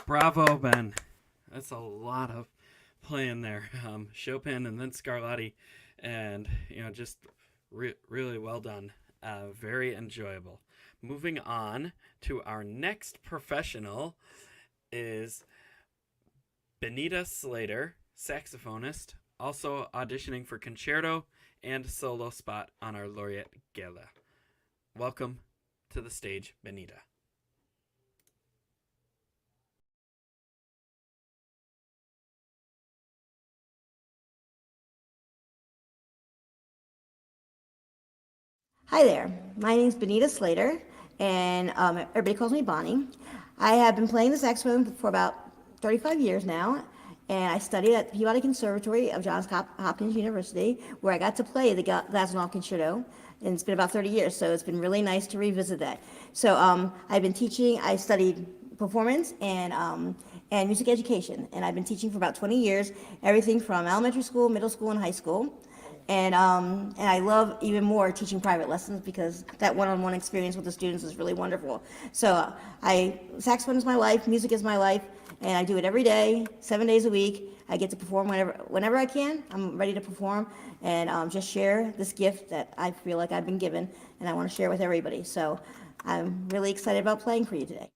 Bravo, Ben. That's a lot of playing there. Chopin and then Scarlatti, and just really well done. Very enjoyable. Moving on to our next professional is Benita Slater, saxophonist, also auditioning for concerto and solo spot on our Laureate Gala. Welcome to the stage, Benita. Hi there, my name is Benita Slater, and everybody calls me Bonnie. I have been playing the saxophone for about 35 years now, and I studied at the Peabody Conservatory of Johns Hopkins University, where I got to play the Glazunov Concerto, and it's been about 30 years, so it's been really nice to revisit that. So I've been teaching, I studied performance and music education, and I've been teaching for about 20 years, everything from elementary school, middle school, and high school. And I love even more teaching private lessons because that one-on-one experience with the students is really wonderful. So saxophone is my life, music is my life, and I do it every day, 7 days a week. I get to perform whenever I can. I'm ready to perform and just share this gift that I feel like I've been given, and I want to share with everybody. So I'm really excited about playing for you today.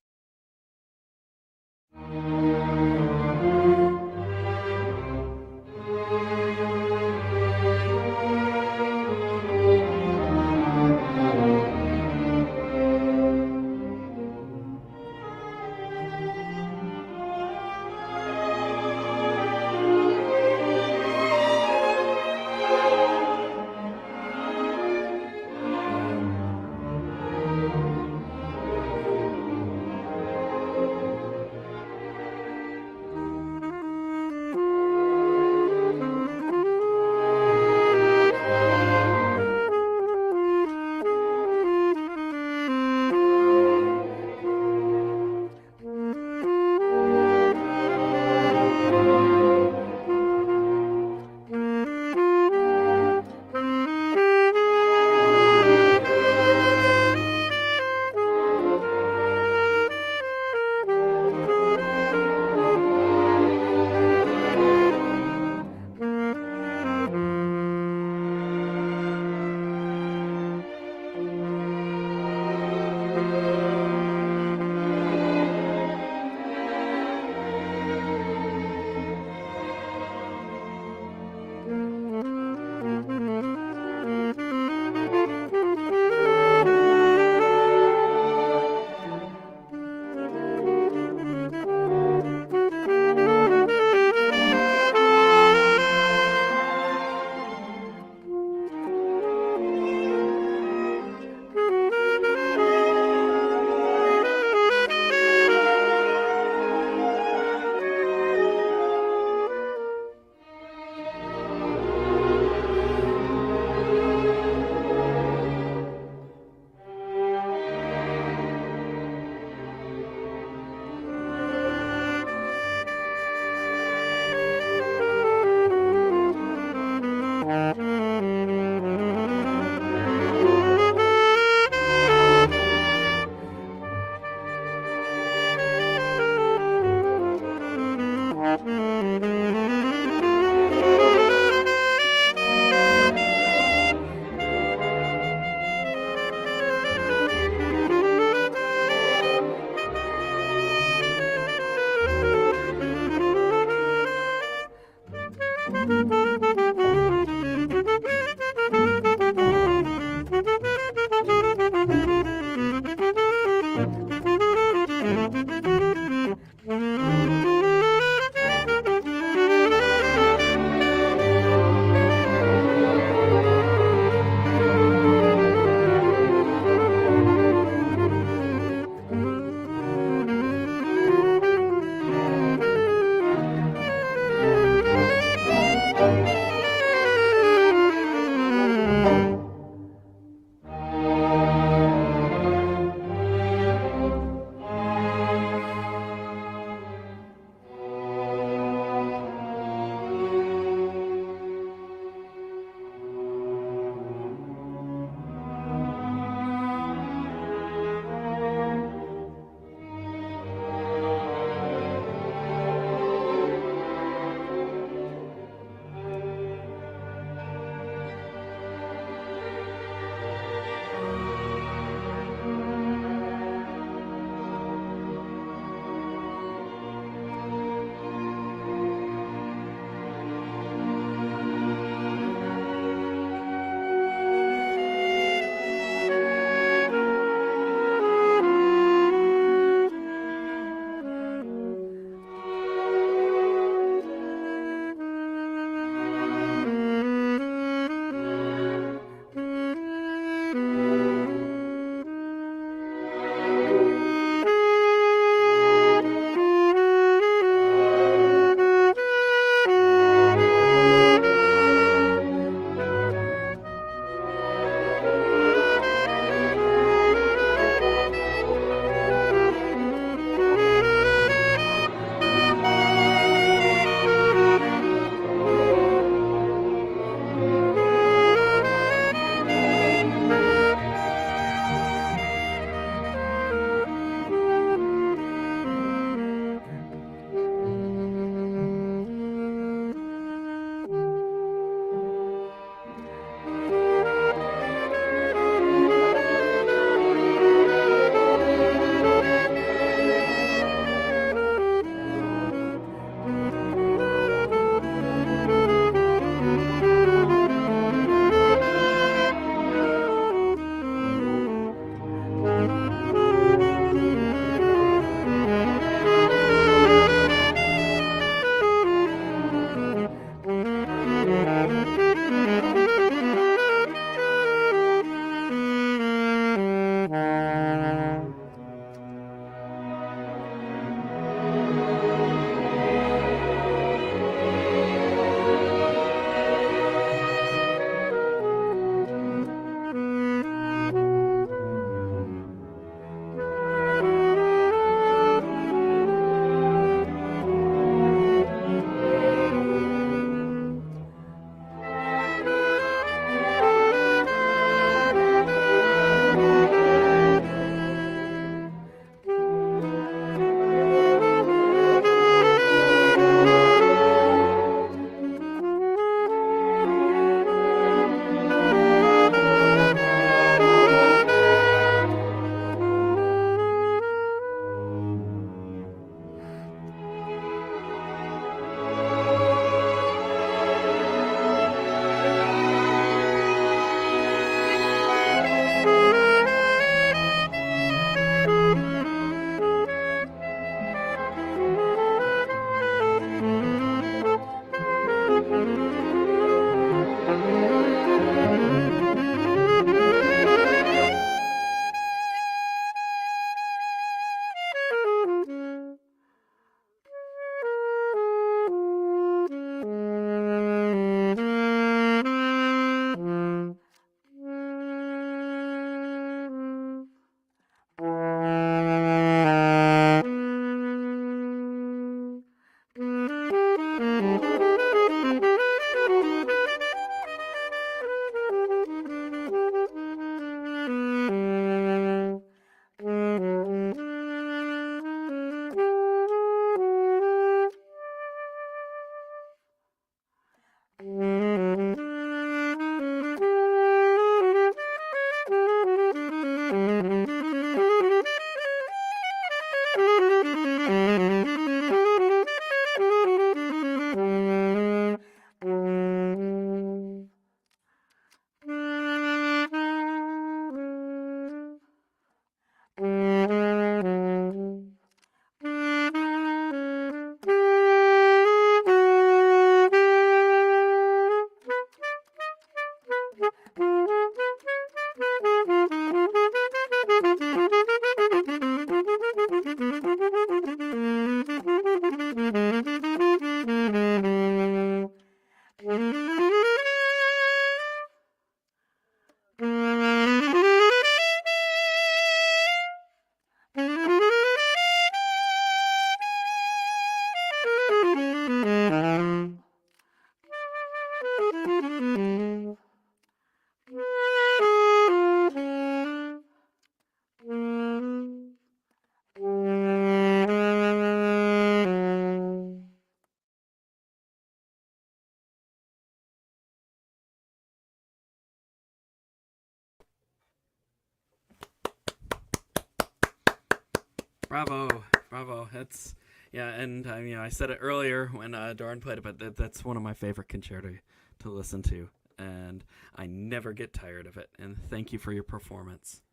Bravo, bravo. That's and I said it earlier when Doran played it, but that's one of my favorite concerto to listen to, and I never get tired of it. And thank you for your performance.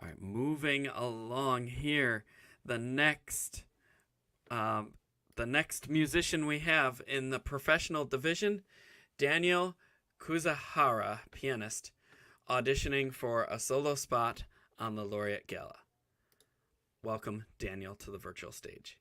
All right, moving along here, the next musician we have in the professional division, Daniel Kuzahara, pianist, auditioning for a solo spot on the Laureate Gala. Welcome, Daniel, to the virtual stage.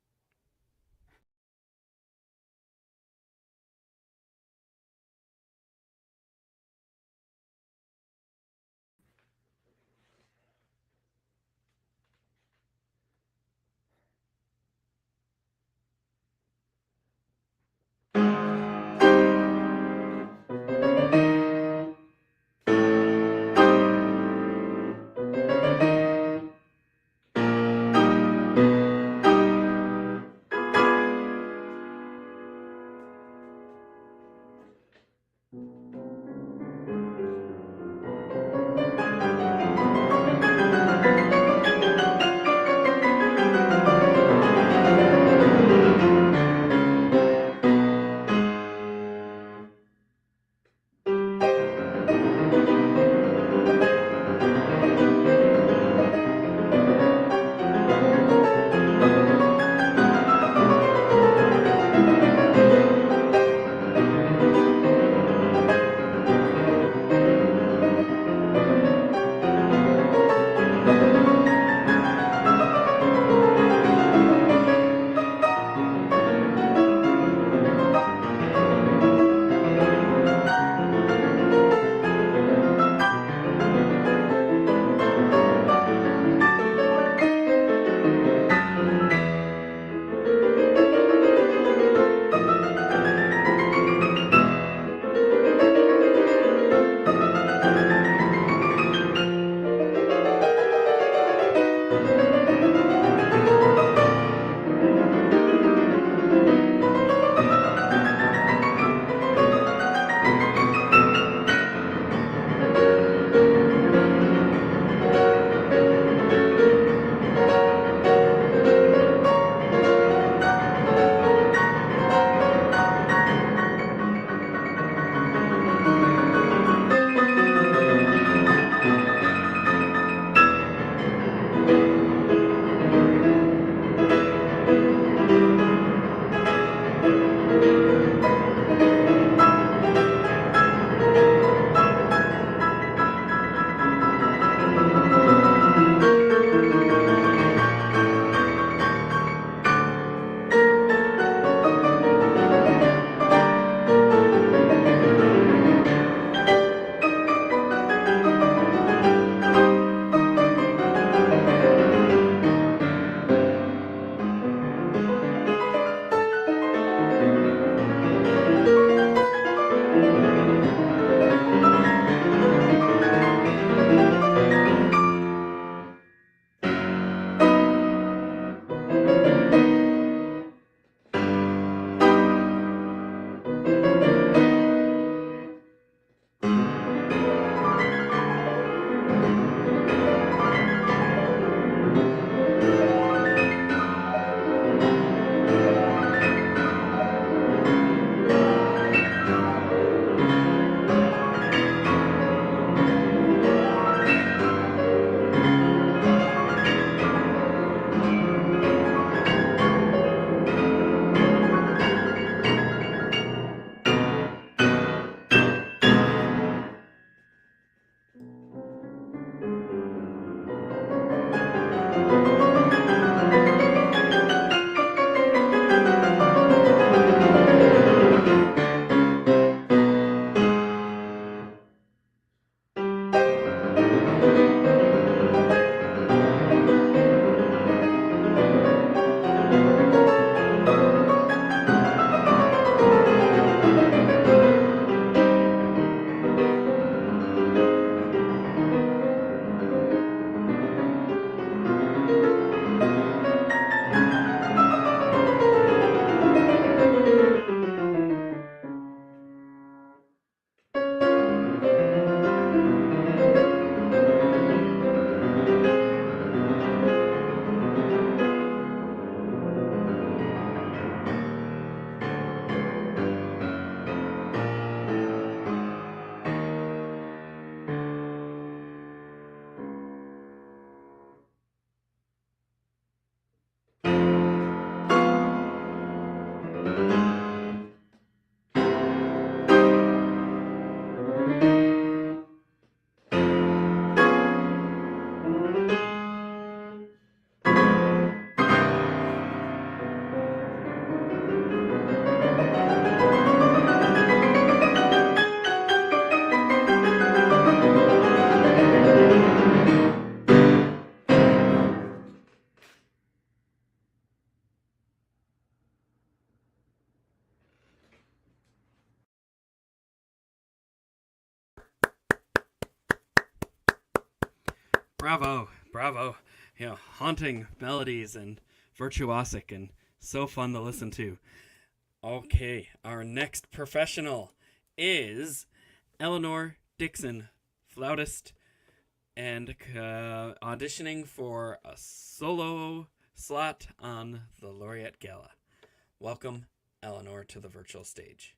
Bravo, bravo. Haunting melodies and virtuosic and so fun to listen to. Okay, our next professional is Eleanor Dixon, flautist, and auditioning for a solo slot on the Laureate Gala. Welcome, Eleanor, to the virtual stage.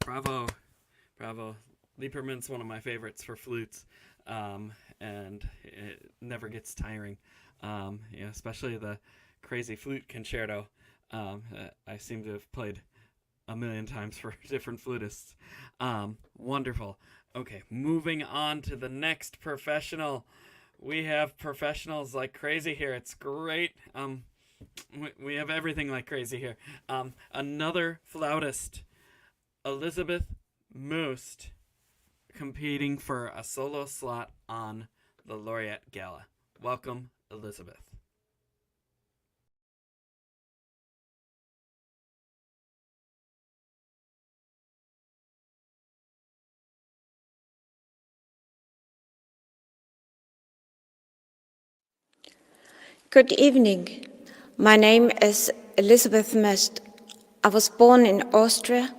Bravo. Bravo. Lieberman's one of my favorites for flutes, and it never gets tiring. Especially the Crazy Flute Concerto. I seem to have played a million times for different flutists. Wonderful. Okay, moving on to the next professional. We have professionals like crazy here. It's great. We have everything like crazy here. Another flautist, Elizabeth Moost, competing for a solo slot on the Laureate Gala. Welcome, Elizabeth. Good evening. My name is Elizabeth Moost. I was born in Austria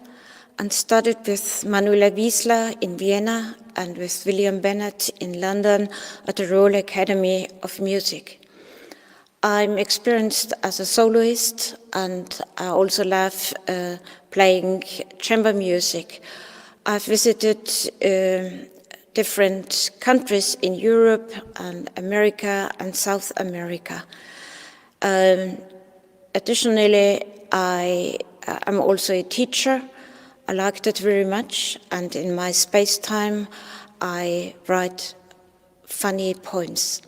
and studied with Manuela Wiesler in Vienna and with William Bennett in London at the Royal Academy of Music. I'm experienced as a soloist, and I also love playing chamber music. I've visited different countries in Europe and America and South America. Additionally, I'm also a teacher. I like that very much, and in my space time, I write funny poems.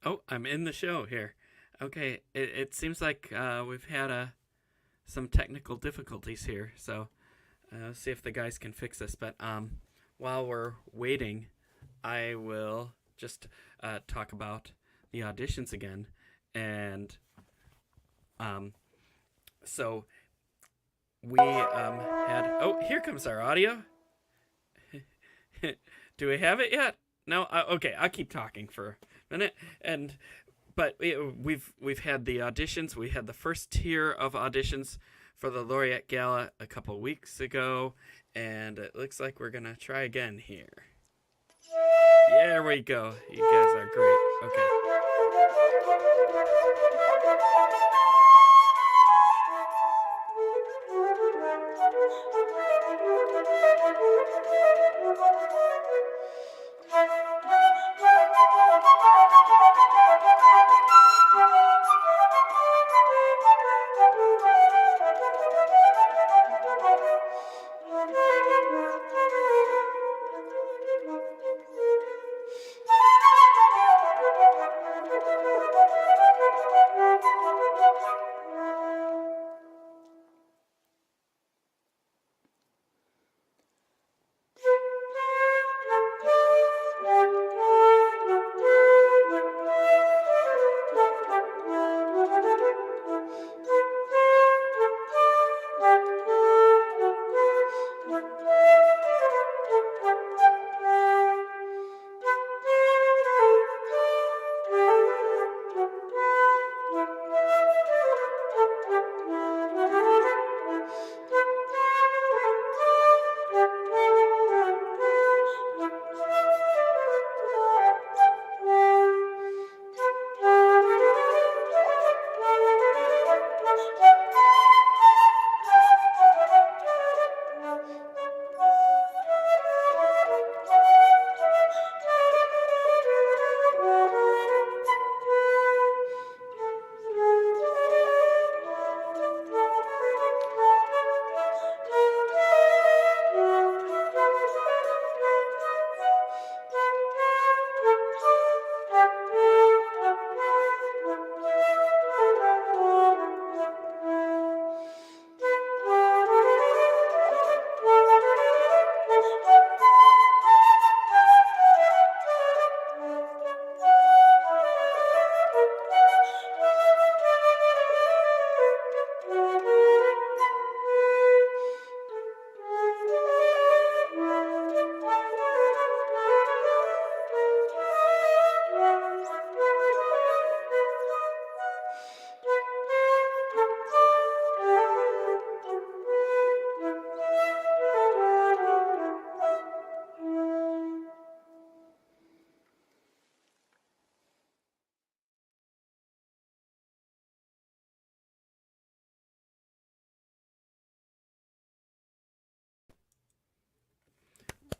Oh, I'm in the show here. Okay, it seems like we've had some technical difficulties here, so see if the guys can fix this. But while we're waiting, I will just talk about the auditions again. And so we had... Oh, here comes our audio. Do we have it yet? No? Okay, I'll keep talking for a minute. But we've had the auditions. We had the first tier of auditions for the Laureate Gala a couple weeks ago, and it looks like we're gonna try again here. There we go. You guys are great. Okay.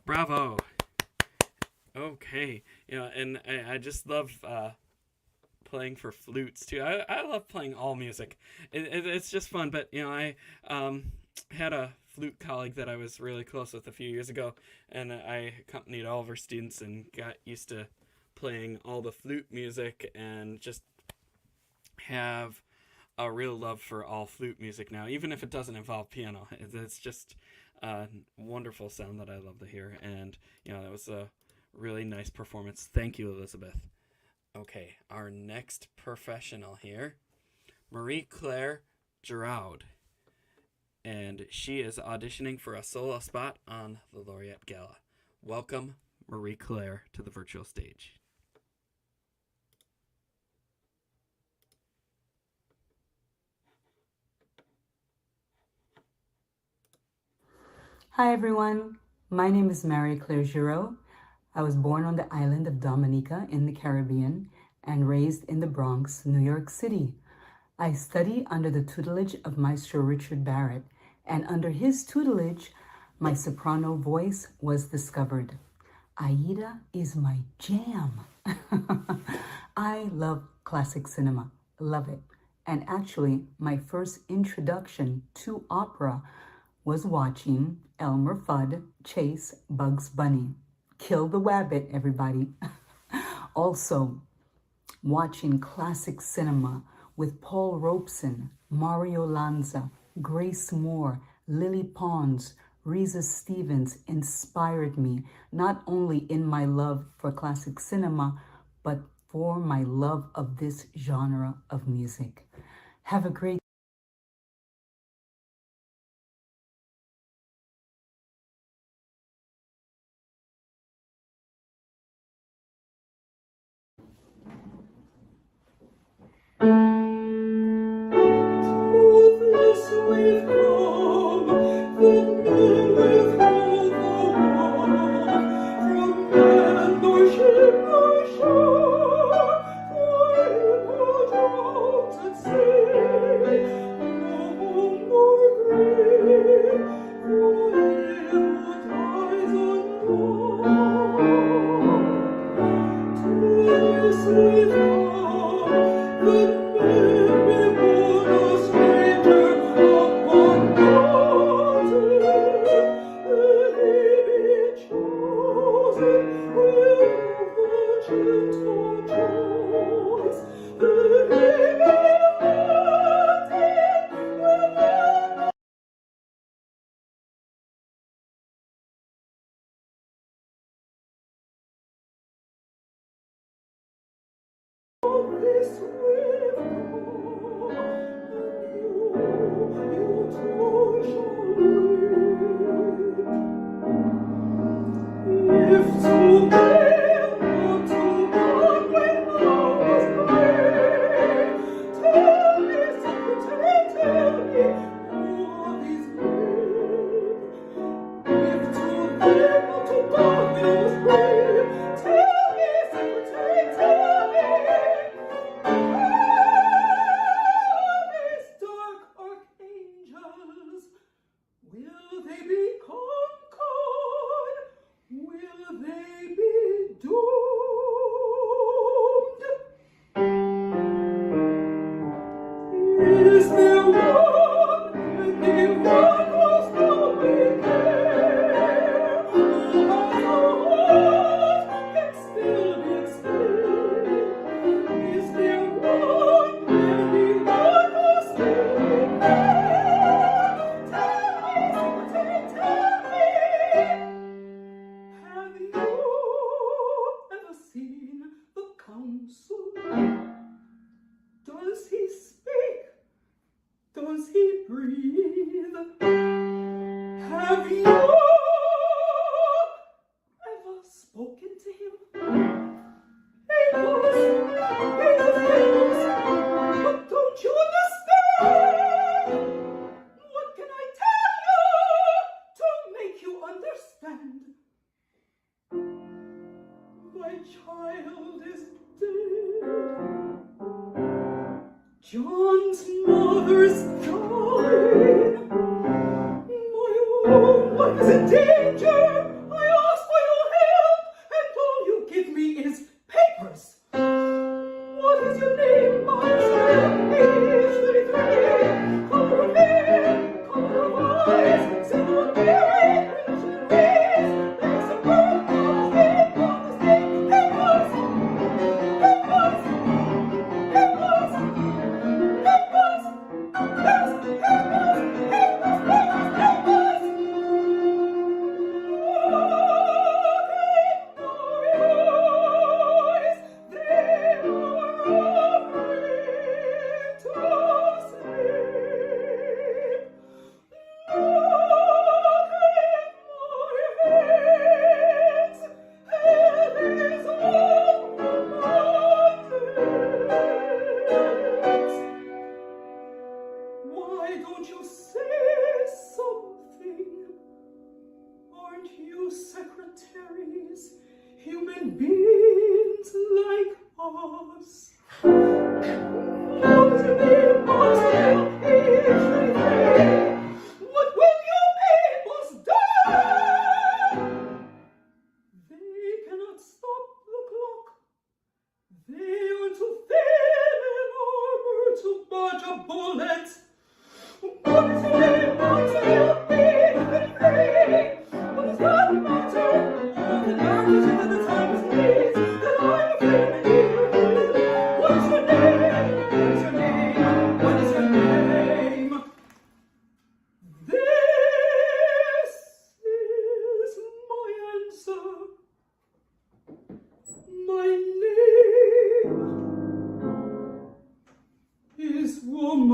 Bravo. Okay. And I just love playing for flutes too. I love playing all music. It's just fun. But I had a flute colleague that I was really close with a few years ago, and I accompanied all of her students and got used to playing all the flute music and just have a real love for all flute music now, even if it doesn't involve piano. It's just a wonderful sound that I love to hear, and that was a really nice performance. Thank you, Elizabeth. Okay, our next professional here, Marie-Claire Giraud, and she is auditioning for a solo spot on the Laureate Gala. Welcome, Marie-Claire, to the virtual stage. Hi everyone, my name is Marie-Claire Giraud. I was born on the island of Dominica in the Caribbean and raised in the Bronx, New York City. I study under the tutelage of Maestro Richard Barrett, and under his tutelage, my soprano voice was discovered. Aida is my jam. I love classic cinema, love it. And actually, my first introduction to opera was watching Elmer Fudd chase Bugs Bunny. Kill the Wabbit, everybody. Also, watching classic cinema with Paul Robeson, Mario Lanza, Grace Moore, Lily Pons, Reza Stevens inspired me not only in my love for classic cinema, but for my love of this genre of music. Have a great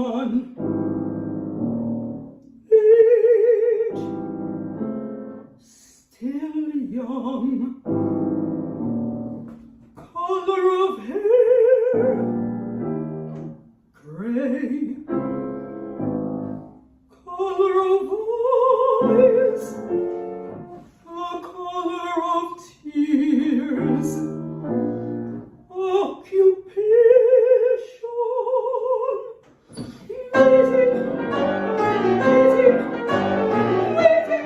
one. Age, still young. Color of hair, gray. Color of eyes, the color of tears. Occupation, waiting, waiting, waiting, waiting, waiting, waiting.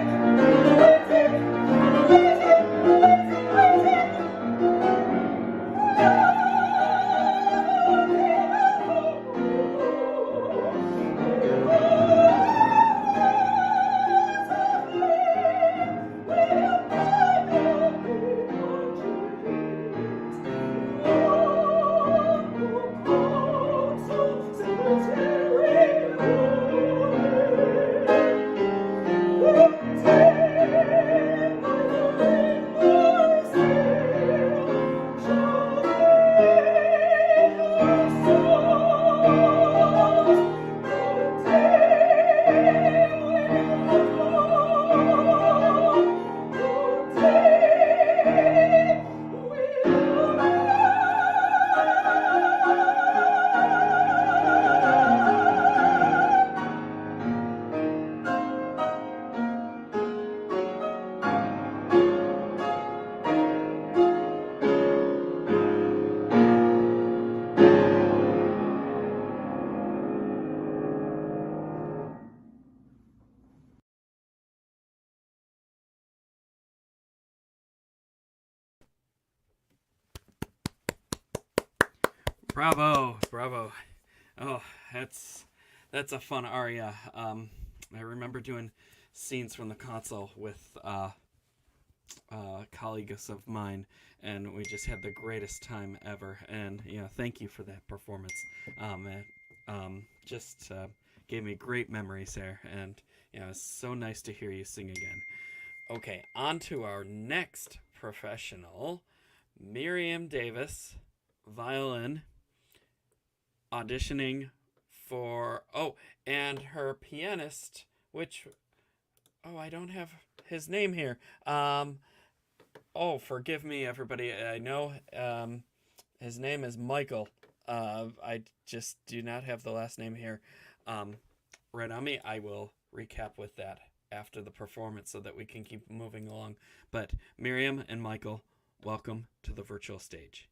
Bravo, bravo. Oh, that's a fun aria. I remember doing scenes from the console with colleagues of mine, and we just had the greatest time ever. And thank you for that performance. It just gave me great memories there, and it's so nice to hear you sing again. Okay, on to our next professional, Miriam Davis, violin, auditioning for and her pianist, which I don't have his name here. Forgive me, everybody. I know his name is Michael. I just do not have the last name here right on me. I will recap with that after the performance so that we can keep moving along. But Miriam and Michael, welcome to the virtual stage.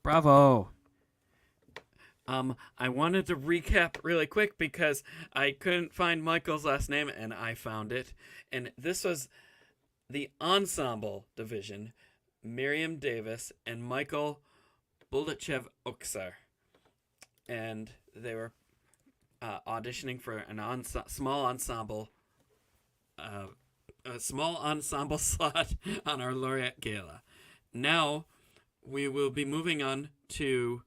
Bravo. I wanted to recap really quick because I couldn't find Michael's last name, and I found it. And this was the ensemble division, Miriam Davis and Michael Buldachev-Okser. And they were auditioning for an small ensemble slot on our Laureate Gala. Now we will be moving on to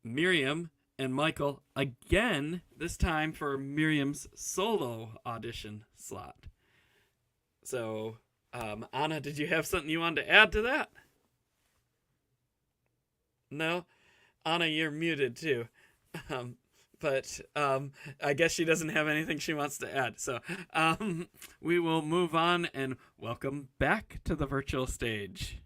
Miriam and Michael again, this time for Miriam's solo audition slot. So, Anna, did you have something you wanted to add to that? No? Anna, you're muted too. But I guess she doesn't have anything she wants to add. So we will move on and welcome back to the virtual stage.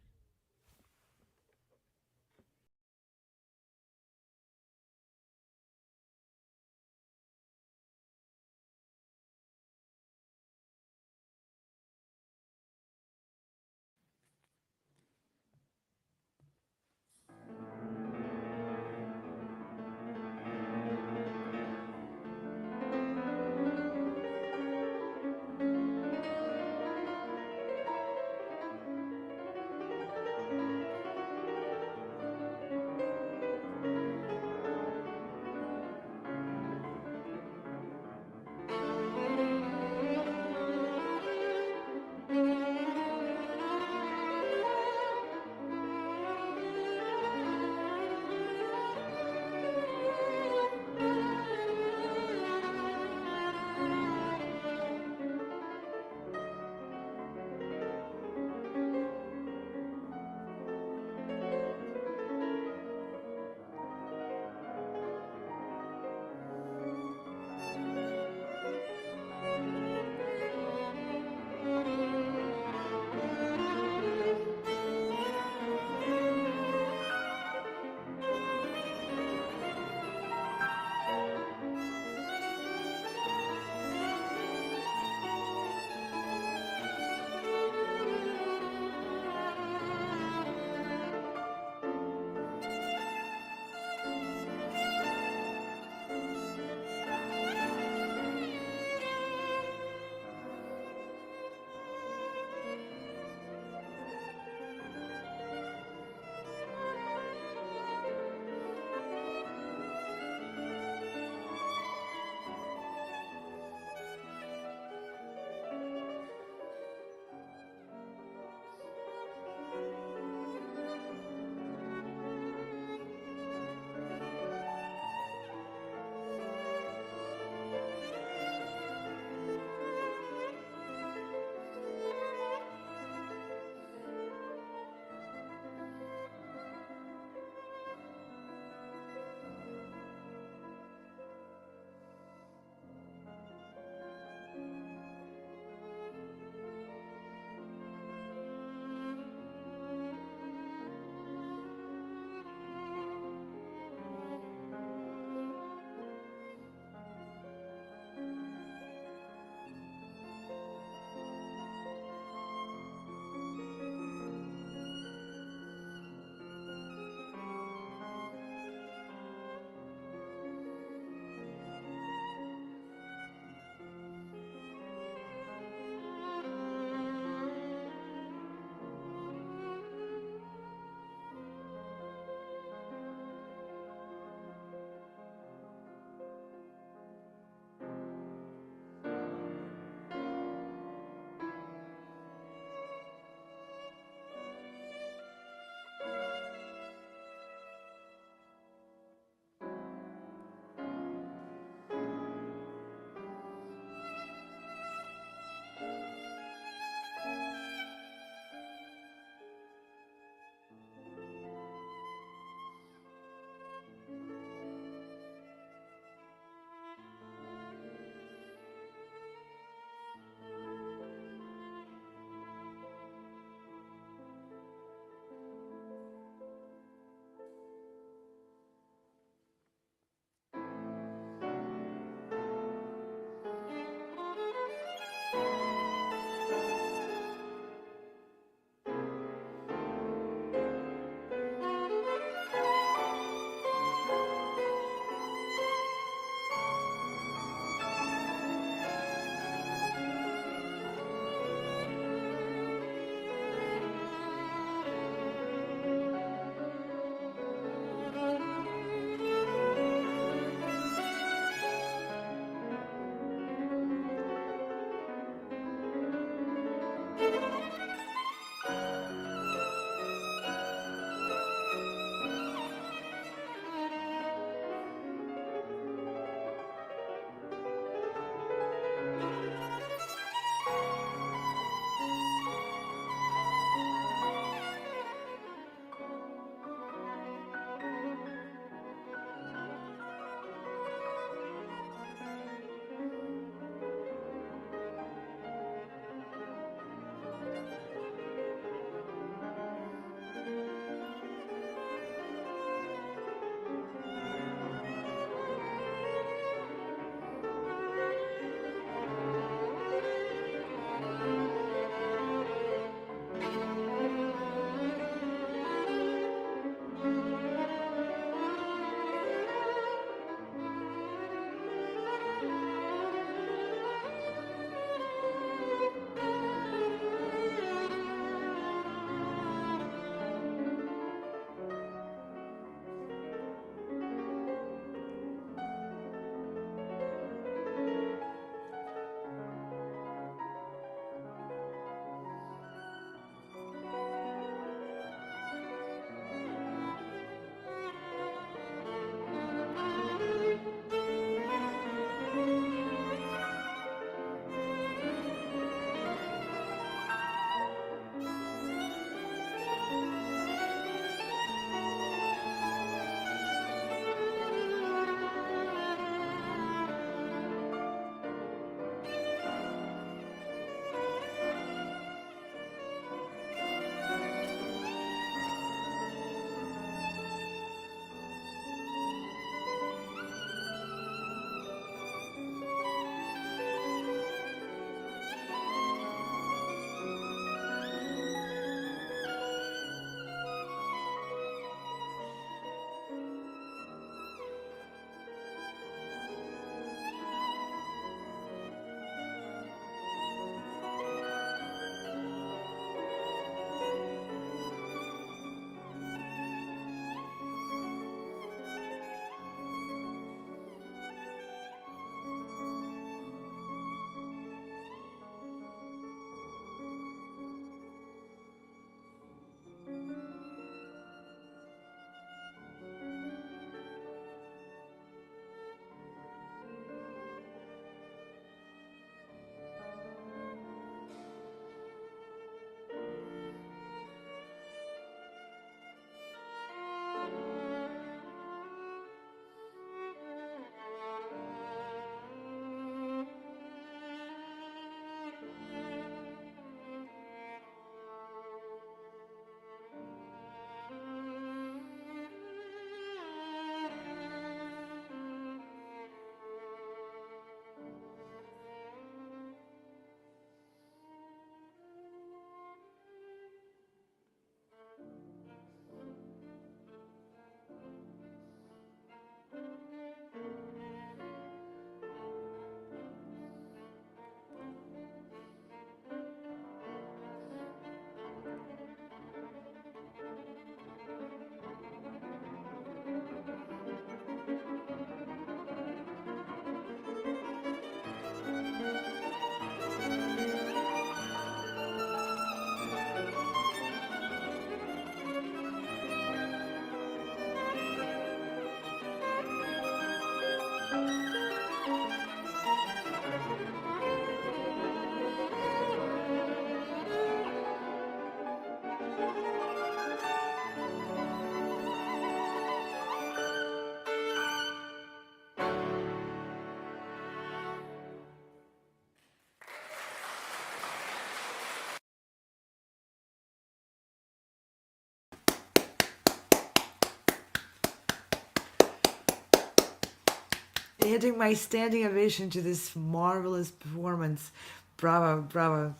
adding my standing ovation to this marvelous performance. Bravo, bravo,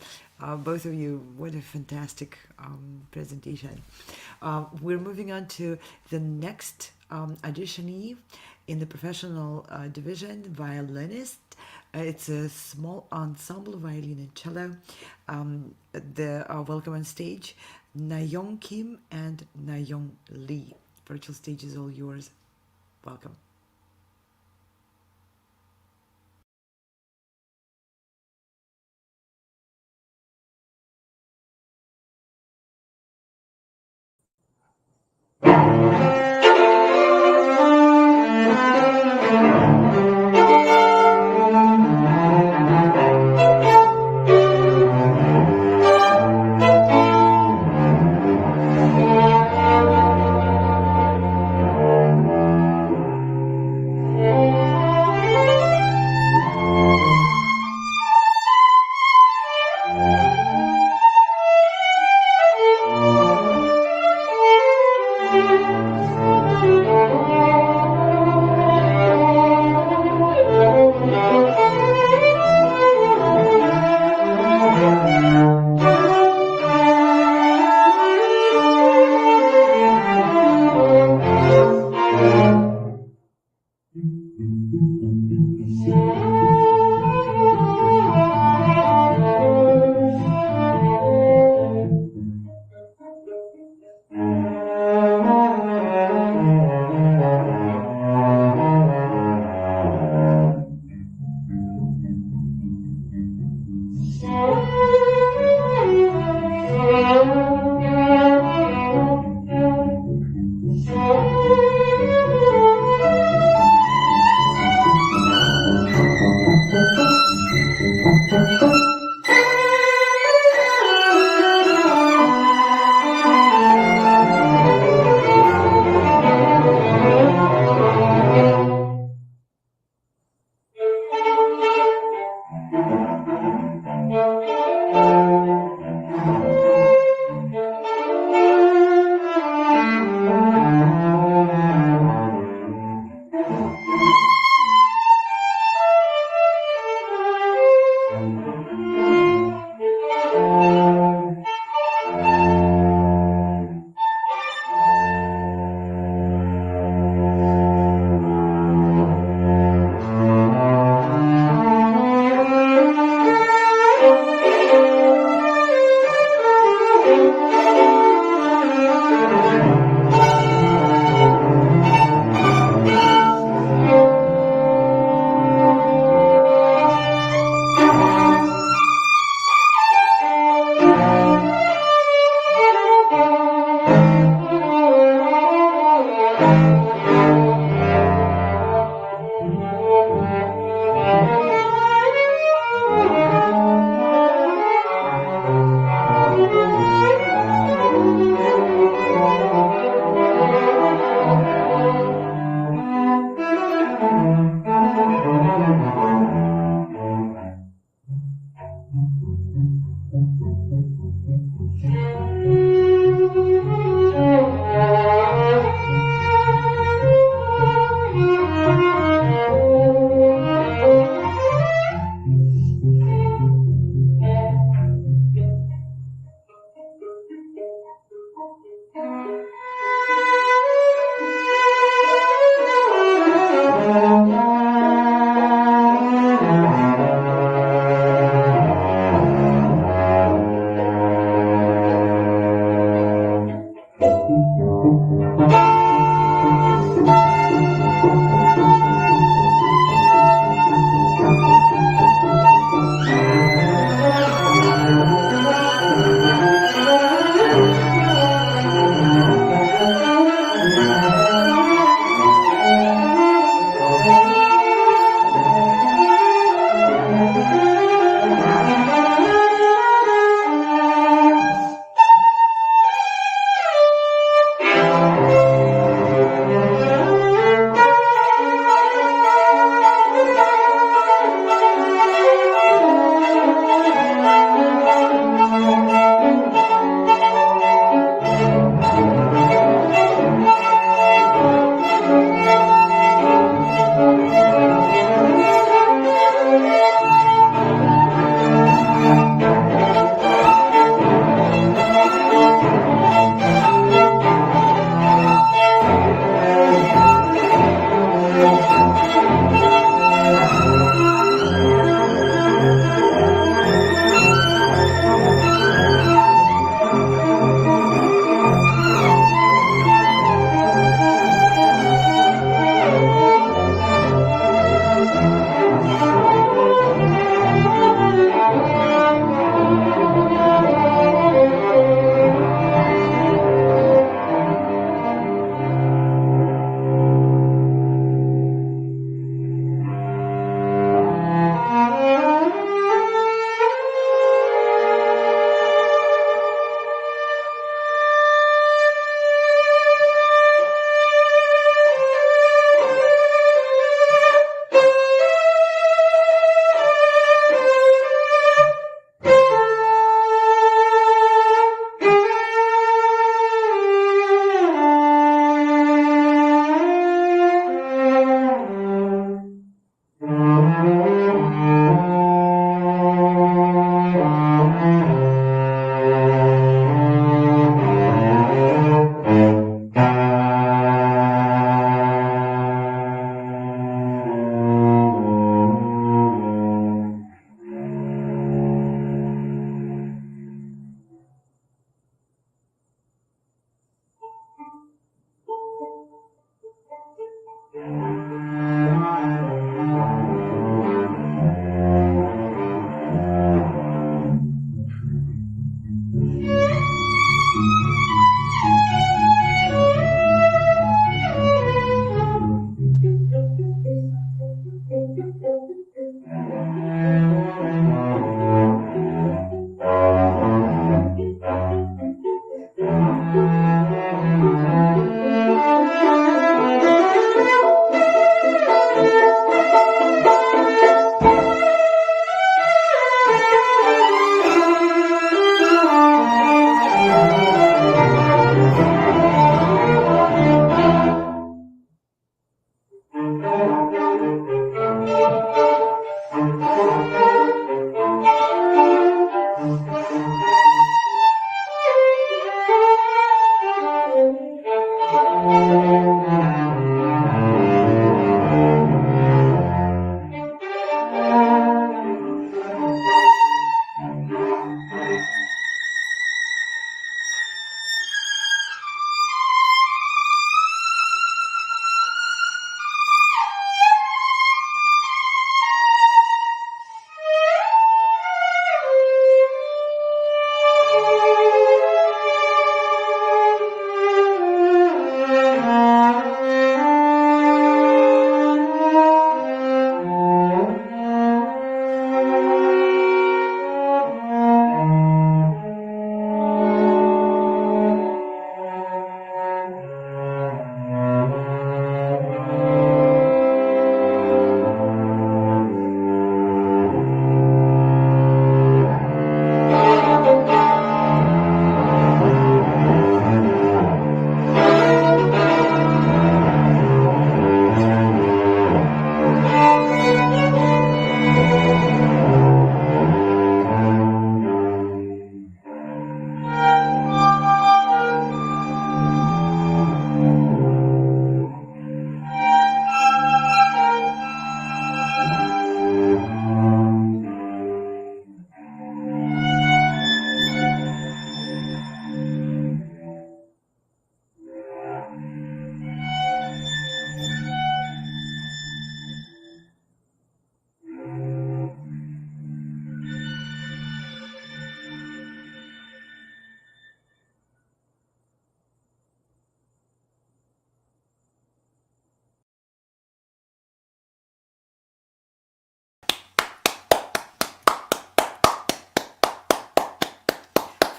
both of you. What a fantastic presentation. We're moving on to the next auditionee in the professional division, violinist. It's a small ensemble, violin and cello. The welcome on stage, Na-Young Kim and Na-Young Lee. Virtual stage is all yours. Welcome.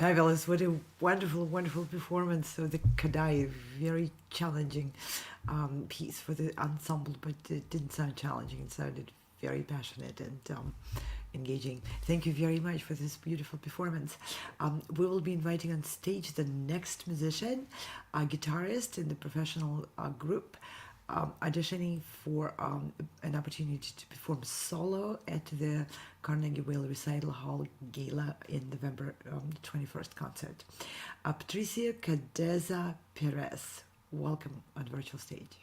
Fabulous. What a wonderful, wonderful performance. So the Kadai, very challenging piece for the ensemble, but it didn't sound challenging. It sounded very passionate and engaging. Thank you very much for this beautiful performance. We will be inviting on stage the next musician, a guitarist in the professional group, auditioning for an opportunity to perform solo at the Carnegie Weill Recital Hall Gala in November 21st concert. Patricia Cadeza Perez, welcome on virtual stage.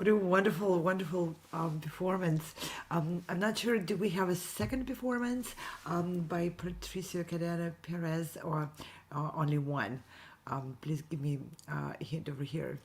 What a wonderful, wonderful performance. I'm not sure, do we have a second performance by Patricio Cadena Perez or only one? Please give me a hint over here.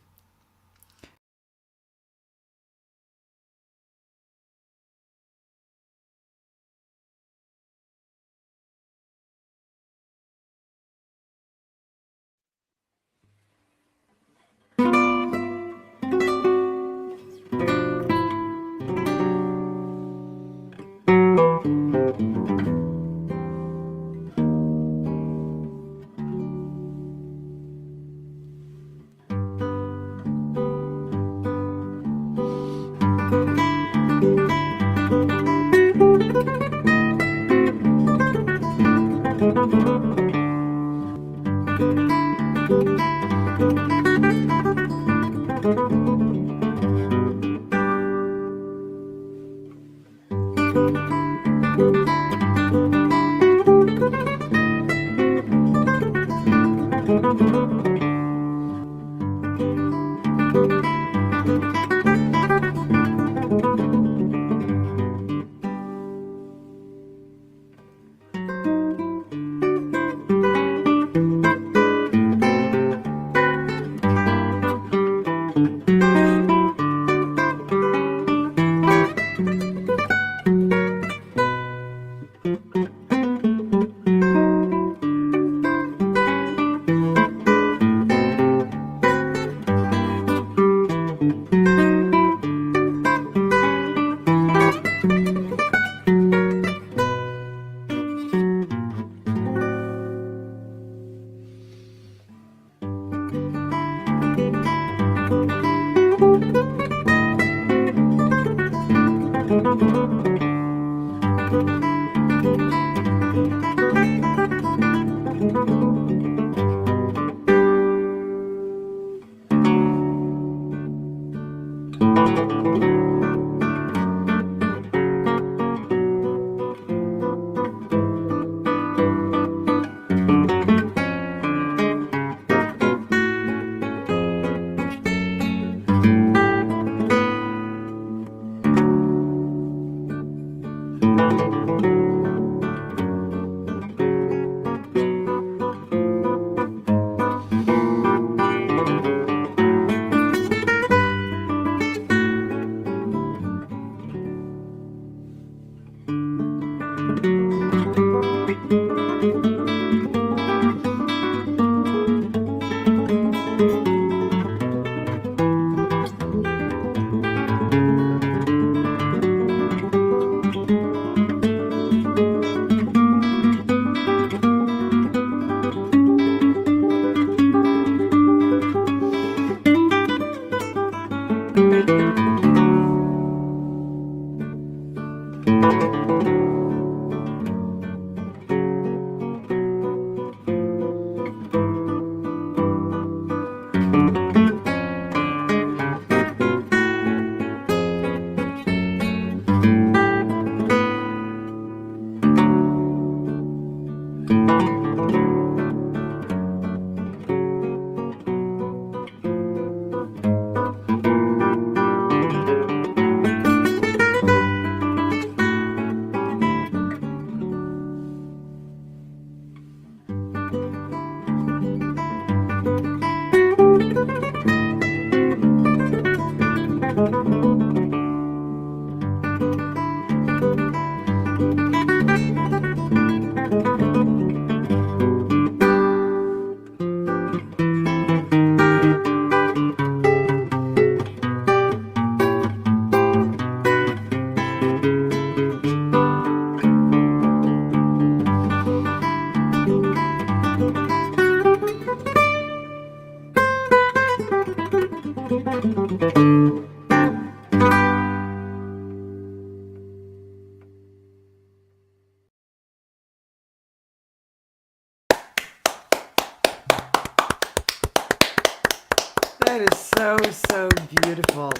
That is so, so beautiful.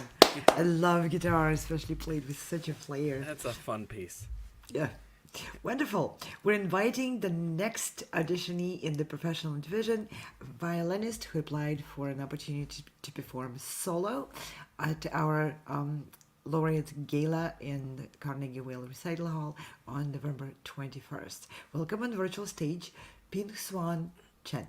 I love guitar, especially played with such a flair. That's a fun piece. Yeah. Wonderful. We're inviting the next auditionee in the professional division, a violinist who applied for an opportunity to perform solo at our Laureates Gala in the Carnegie Weill Recital Hall on November 21st. Welcome on the virtual stage, Pin Swan Chen.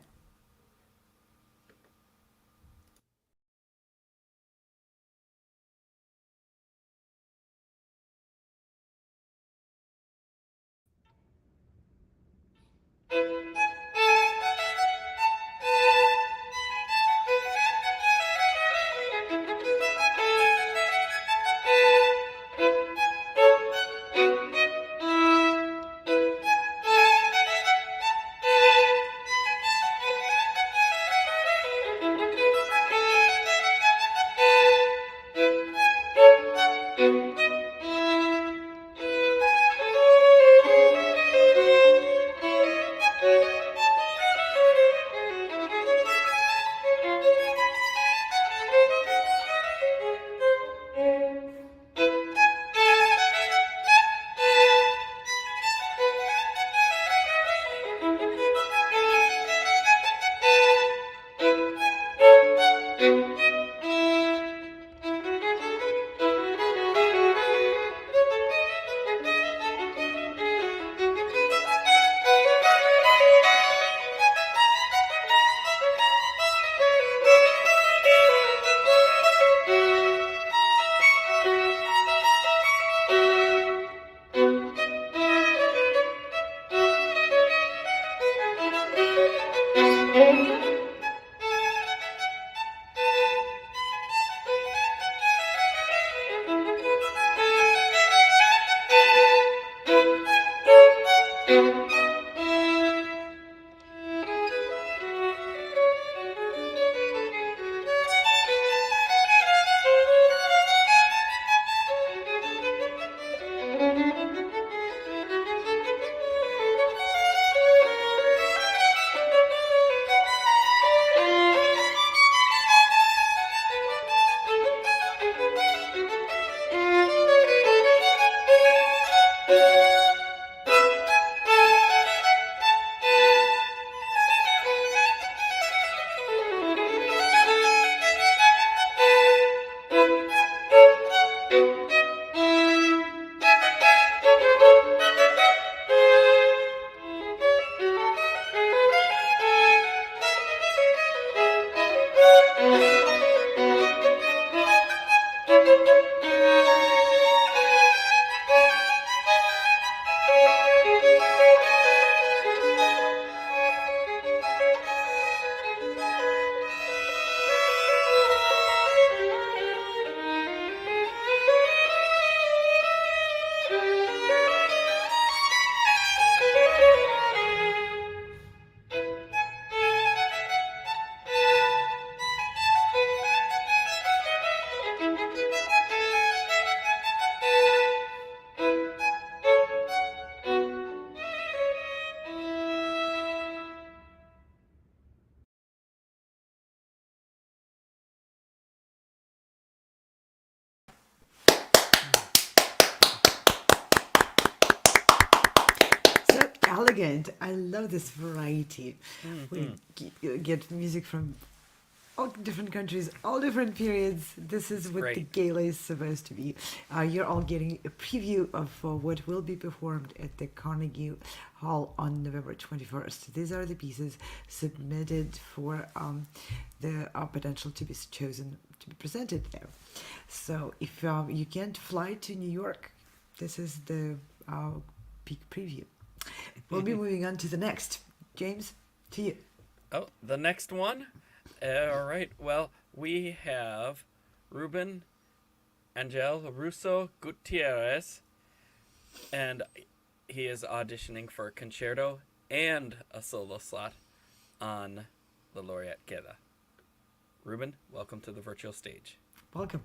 Elegant. I love this variety. We get music from all different countries, all different periods. This is what the gala is supposed to be. You're all getting a preview of what will be performed at the Carnegie Hall on November 21st. These are the pieces submitted for the potential to be chosen to be presented there. So if you can't fly to New York, this is the peak preview. We'll be moving on to the next. James, to you. Oh, the next one? All right. Well, we have Ruben Angel Russo Gutierrez, and he is auditioning for a concerto and a solo slot on the Laureate Gala. Ruben, welcome to the virtual stage. Welcome.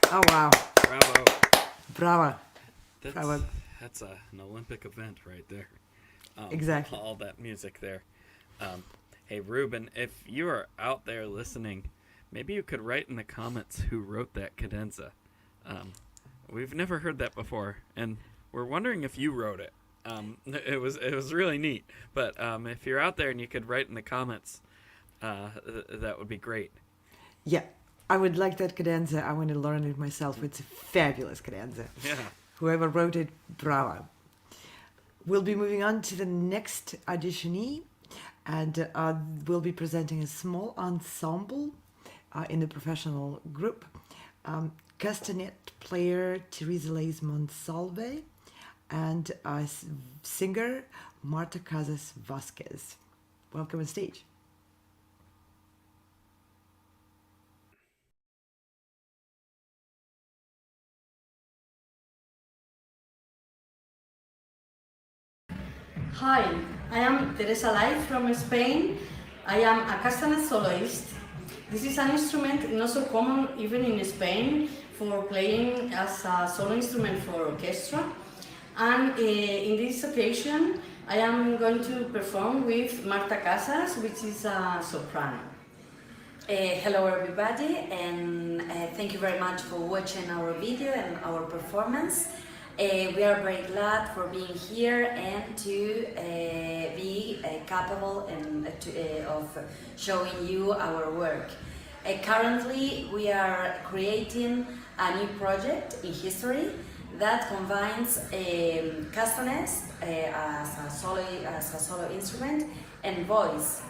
Oh, wow. Bravo. Bravo. That's, Bravo. that's an Olympic event right there. Exactly. All that music there. Hey, Ruben, if you are out there listening, maybe you could write in the comments who wrote that cadenza. We've never heard that before, and we're wondering if you wrote it. It was really neat. But if you're out there and you could write in the comments, that would be great. Yeah, I would like that cadenza. I want to learn it myself. It's a fabulous cadenza. Yeah. Whoever wrote it, bravo. We'll be moving on to the next auditionee, and we'll be presenting a small ensemble in the professional group. Castanet player Teresa Leis Monsalve and singer Marta Casas Vasquez. Welcome on stage. Hi, I am Teresa Lai from Spain. I am a castanet soloist. This is an instrument not so common even in Spain for playing as a solo instrument for orchestra. And in this occasion, I am going to perform with Marta Casas, which is a soprano. Hello everybody, and thank you very much for watching our video and our performance. We are very glad for being here and to be capable and of showing you our work. Currently, we are creating a new project in history that combines castanets as a solo instrument and voice,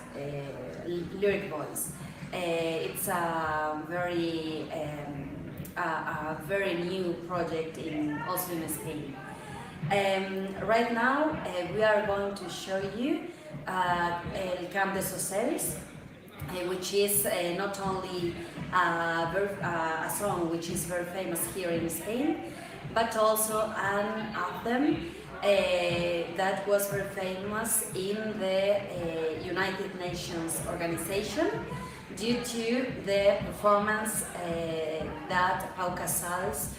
lyric voice. It's a very new project also in Spain. Right now we are going to show you El Camp de Soceres, which is not only a song which is very famous here in Spain, but also an anthem that was very famous in the United Nations organization due to the performance that Pau Casals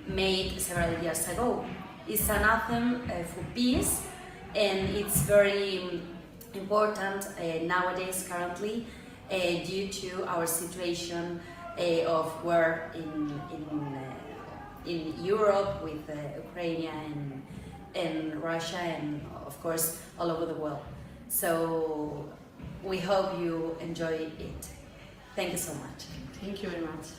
made several years ago. It's an anthem for peace, and it's very important nowadays, currently, due to our situation of war in Europe with Ukraine and Russia, and of course all over the world. So we hope you enjoy it. Thank you so much. Thank you very much.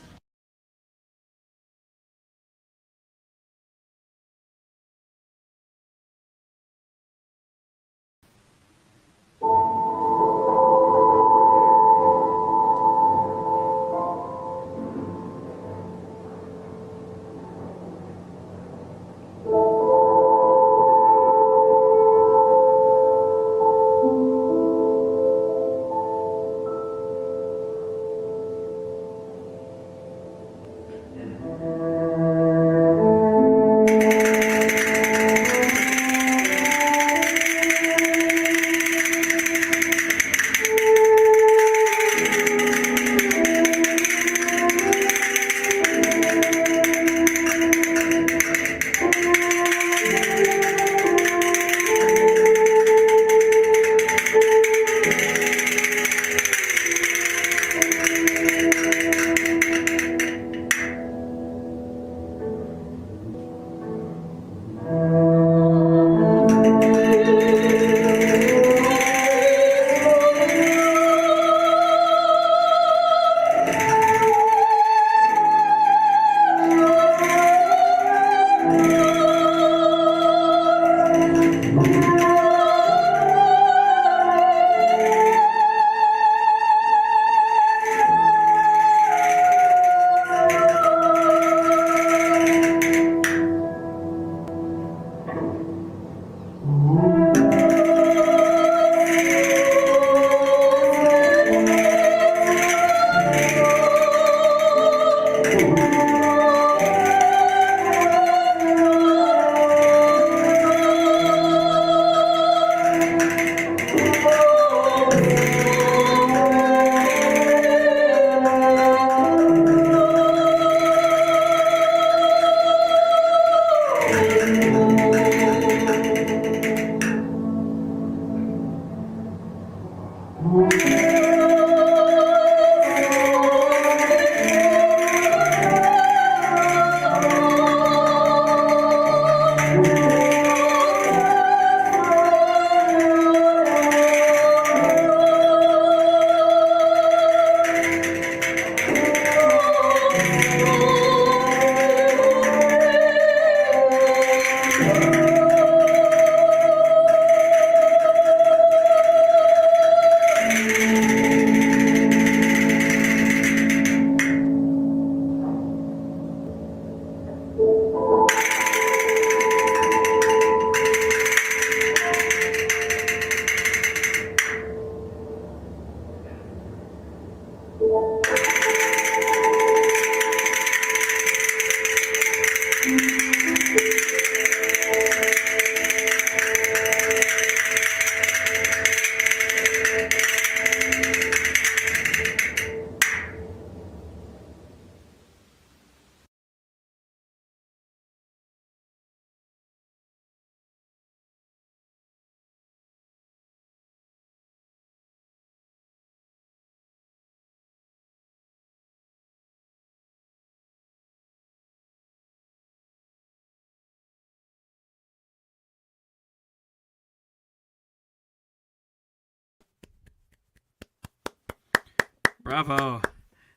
Bravo!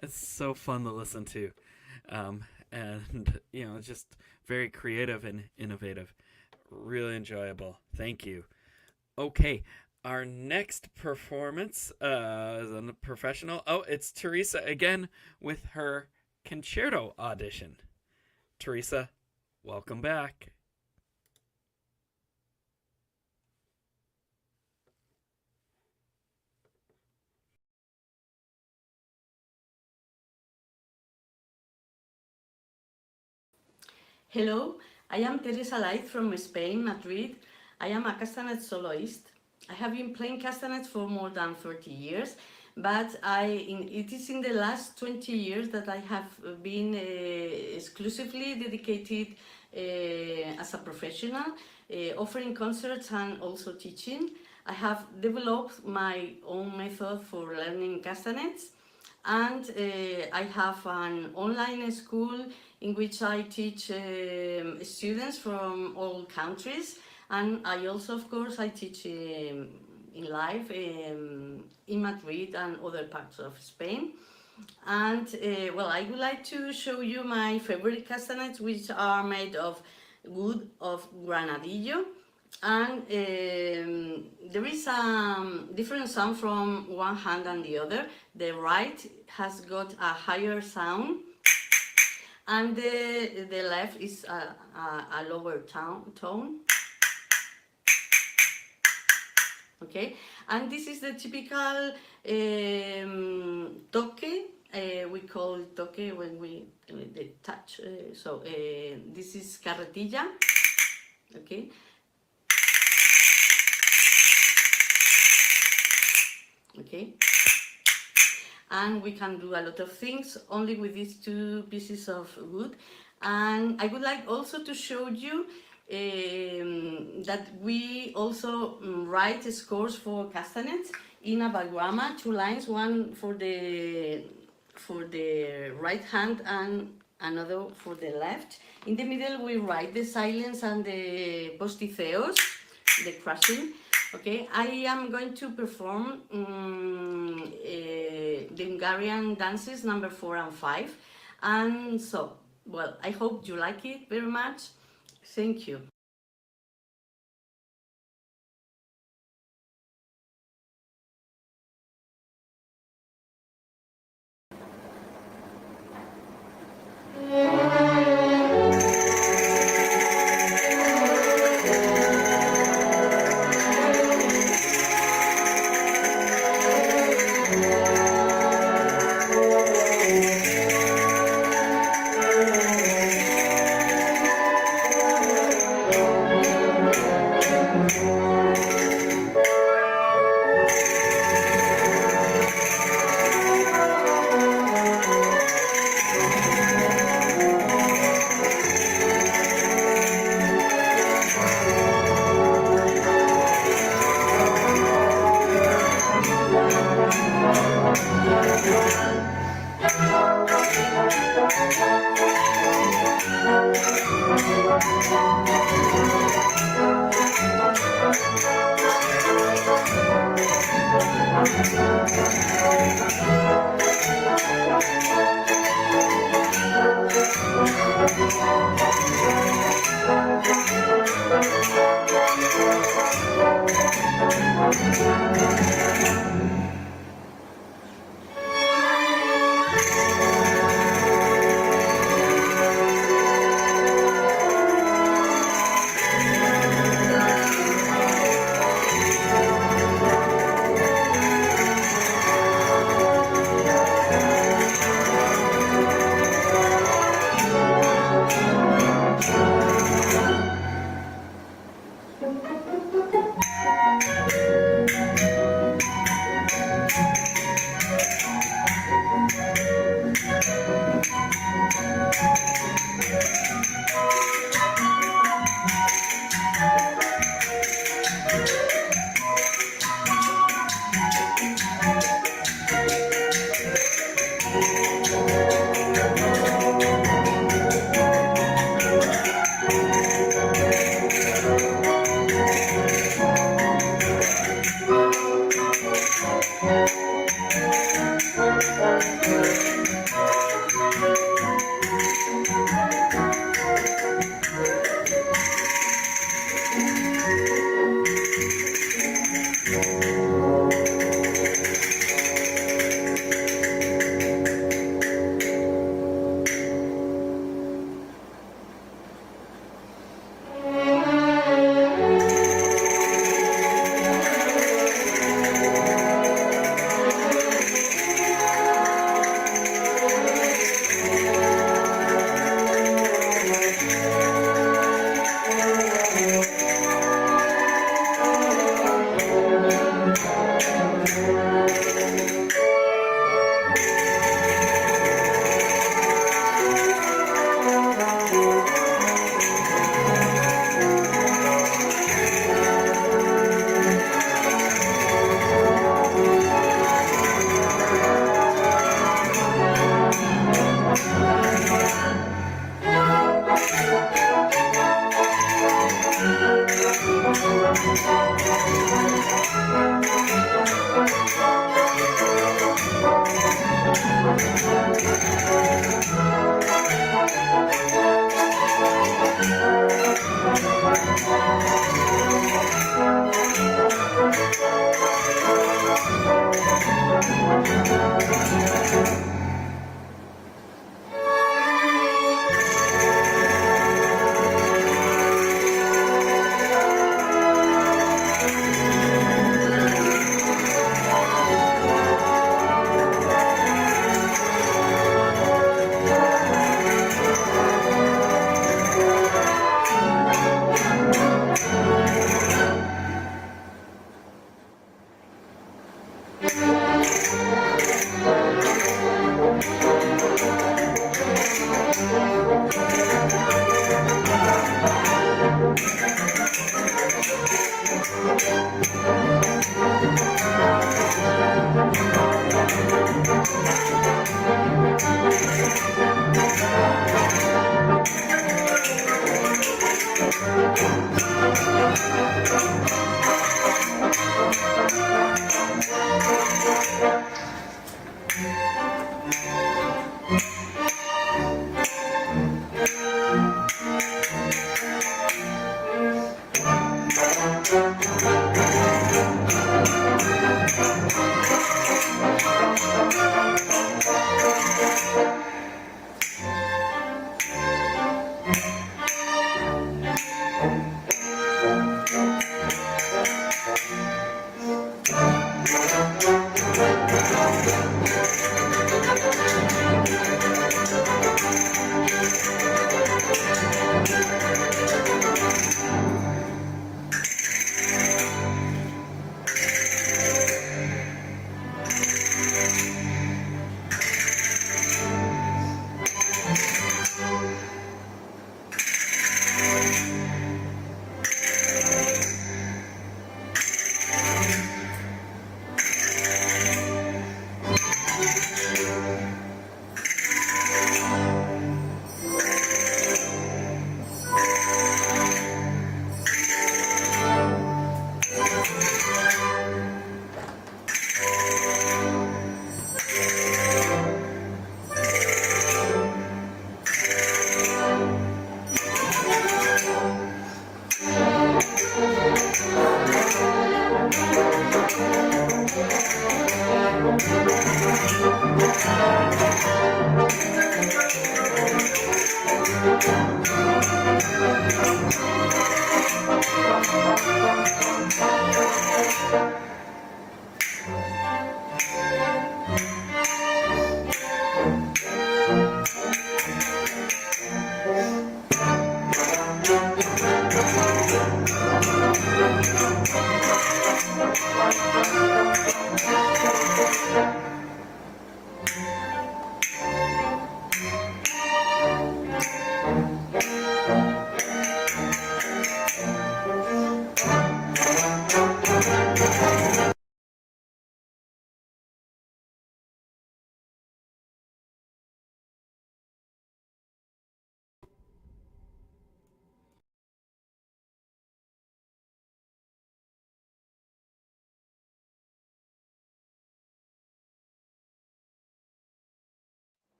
It's so fun to listen to. And, just very creative and innovative. Really enjoyable. Thank you. Okay, our next performance is a professional. Oh, it's Teresa again with her concerto audition. Teresa, welcome back. Hello, I am Teresa Light from Spain, Madrid. I am a castanet soloist. I have been playing castanets for more than 30 years, but it is in the last 20 years that I have been exclusively dedicated as a professional, offering concerts and also teaching. I have developed my own method for learning castanets, and I have an online school in which I teach students from all countries, and I also, of course, I teach in live in Madrid and other parts of Spain. And well, I would like to show you my favorite castanets, which are made of wood of granadillo, and there is a different sound from one hand and the other. The right has got a higher sound, and the left is a lower tone. Okay, and this is the typical toque. We call it toque when we touch. This is carretilla. Okay. Okay. And we can do a lot of things only with these two pieces of wood. And I would like also to show you that we also write scores for castanets in a diagramma, 2 lines, one for the right hand and another for the left. In the middle we write the silence and the posticeos, the crushing. Okay, I am going to perform the Hungarian dances number 4 and 5, and so, well, I hope you like it very much. Thank you.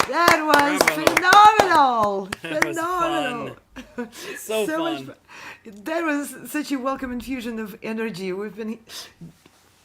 That was phenomenal! That was Phenomenal! fun. So much fun. That was such a welcome infusion of energy. We've been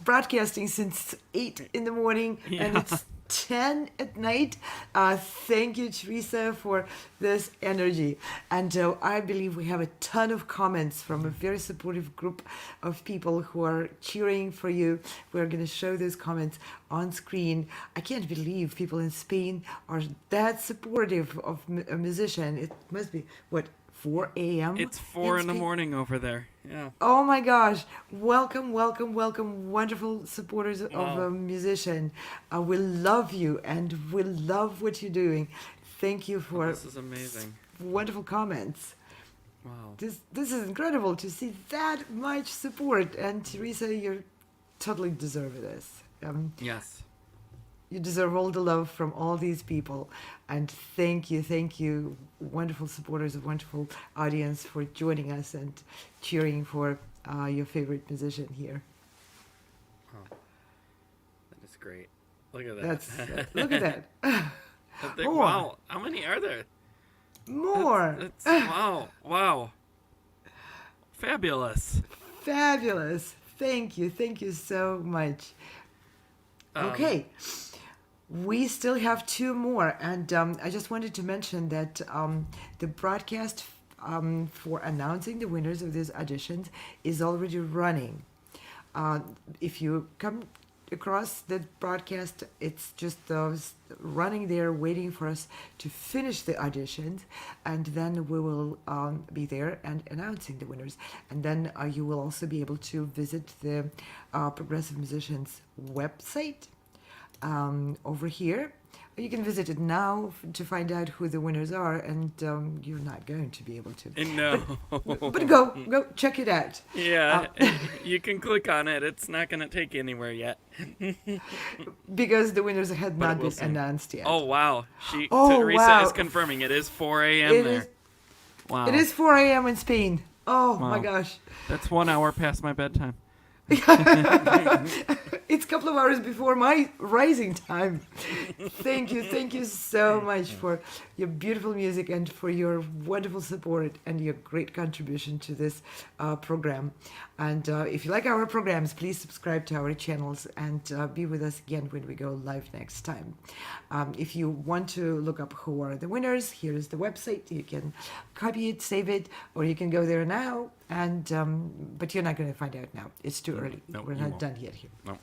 broadcasting since 8 in the morning, and it's 10 at night. Thank you, Teresa, for this energy. And I believe we have a ton of comments from a very supportive group of people who are cheering for you. We're going to show those comments on screen. I can't believe people in Spain are that supportive of a musician. It must be, what, 4 a.m.? It's 4 in the morning over there. Yeah. Oh my gosh. Welcome, welcome, welcome, wonderful supporters of a musician. We love you and we love what you're doing. Thank you for This is amazing. wonderful comments. Wow. This is incredible to see that much support. And Teresa, you totally deserve this. Yes. You deserve all the love from all these people. And thank you, wonderful supporters, a wonderful audience for joining us and cheering for your favorite musician here. Oh, that is great. Look at that. Look at that. Wow, how many are there? More. Wow. Fabulous. Fabulous. Thank you so much. Okay. We still have 2 more, and I just wanted to mention that the broadcast for announcing the winners of these auditions is already running. If you come across the broadcast, it's just running there waiting for us to finish the auditions, and then we will be there and announcing the winners. And then you will also be able to visit the Progressive Musicians website over here. You can visit it now to find out who the winners are, and you're not going to be able to. No. But go check it out. Yeah, you can click on it. It's not going to take you anywhere yet. Because the winners had not been announced yet. Oh, wow. Teresa is confirming it is 4 a.m. there. Wow. It is 4 a.m. in Spain. Oh, my gosh. That's 1 hour past my bedtime. It's a couple of hours before my rising time. Thank you so much for your beautiful music and for your wonderful support and your great contribution to this program. And if you like our programs, please subscribe to our channels and be with us again when we go live next time. If you want to look up who are the winners, here is the website. You can copy it, save it, or you can go there now. And but you're not going to find out now. It's too early. No, we're not done yet here. No.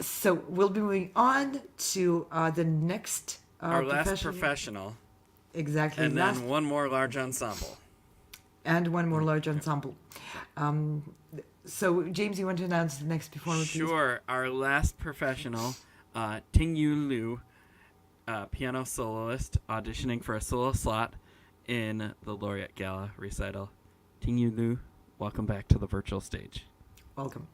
So we'll be moving on to the next our last professional. Exactly. And then one more large ensemble. And one more large ensemble. So James, you want to announce the next performer, please? Sure. Our last professional, Ting-Yu, piano soloist, auditioning for a solo slot in the Laureate Gala recital. Ting-Yu, welcome back to the virtual stage. Welcome.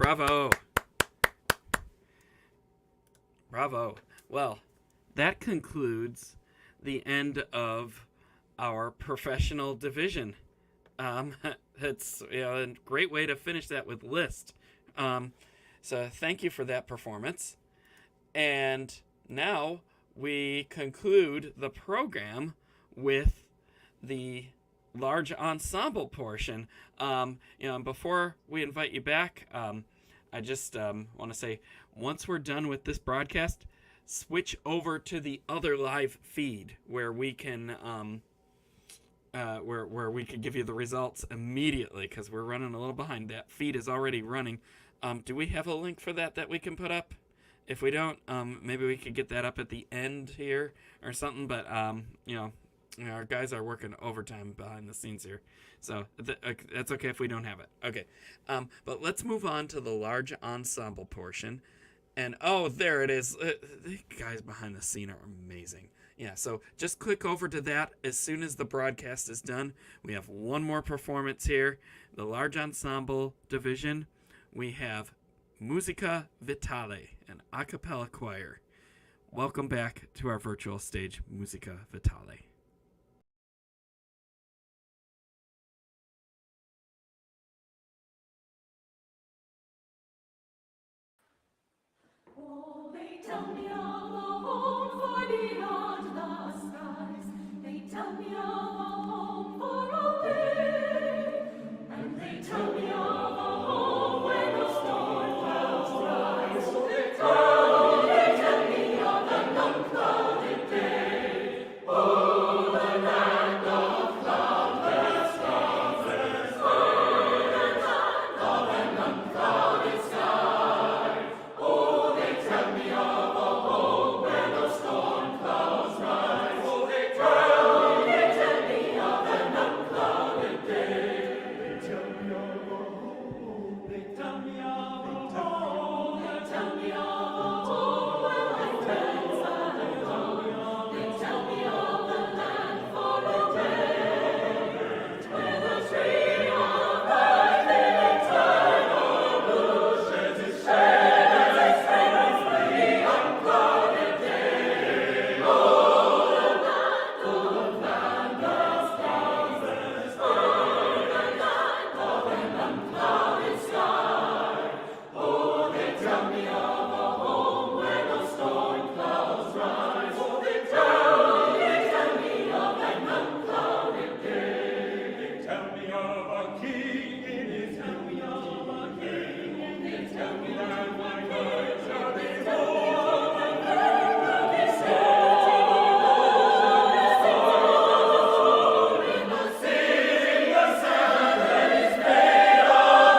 Bravo. Bravo. Well, that concludes the end of our professional division. It's a great way to finish that with Liszt. So thank you for that performance. And now we conclude the program with the large ensemble portion. Before we invite you back, I just want to say, once we're done with this broadcast, switch over to the other live feed where we can where we can give you the results immediately, because we're running a little behind. That feed is already running. Do we have a link for that we can put up? If we don't, maybe we could get that up at the end here or something. But our guys are working overtime behind the scenes here, so that's okay if we don't have it. Okay, but let's move on to the large ensemble portion. And oh, there it is. The guys behind the scene are amazing. Yeah, so just click over to that as soon as the broadcast is done. We have one more performance here. The large ensemble division. We have Musica Vitale, an a cappella choir. Welcome back to our virtual stage, Musica Vitale. Oh, they tell me of a home far beyond the skies. They tell me of a home far away. And they tell me of a home where the storm clouds rise. Oh, they tell me of an unclouded day. Oh, the land of cloudless skies. Oh, the land of an unclouded sky. Oh, they tell me of a home where the storm clouds rise. Oh, they tell me of an unclouded day. They tell me of a home. They tell me of a home. They tell me of a home where my friends are gone. They tell me of the land far away, where the tree of life in eternal blue sheds its shade as it spreads the unclouded day. Oh, the land of cloudless skies, the land of an unclouded sky. Oh, they tell me of a home where the storm clouds rise. Oh, they tell me of an unclouded day. They tell me of a king, they tell me of a king, they tell me that my birds are before the in the city of sand that is made of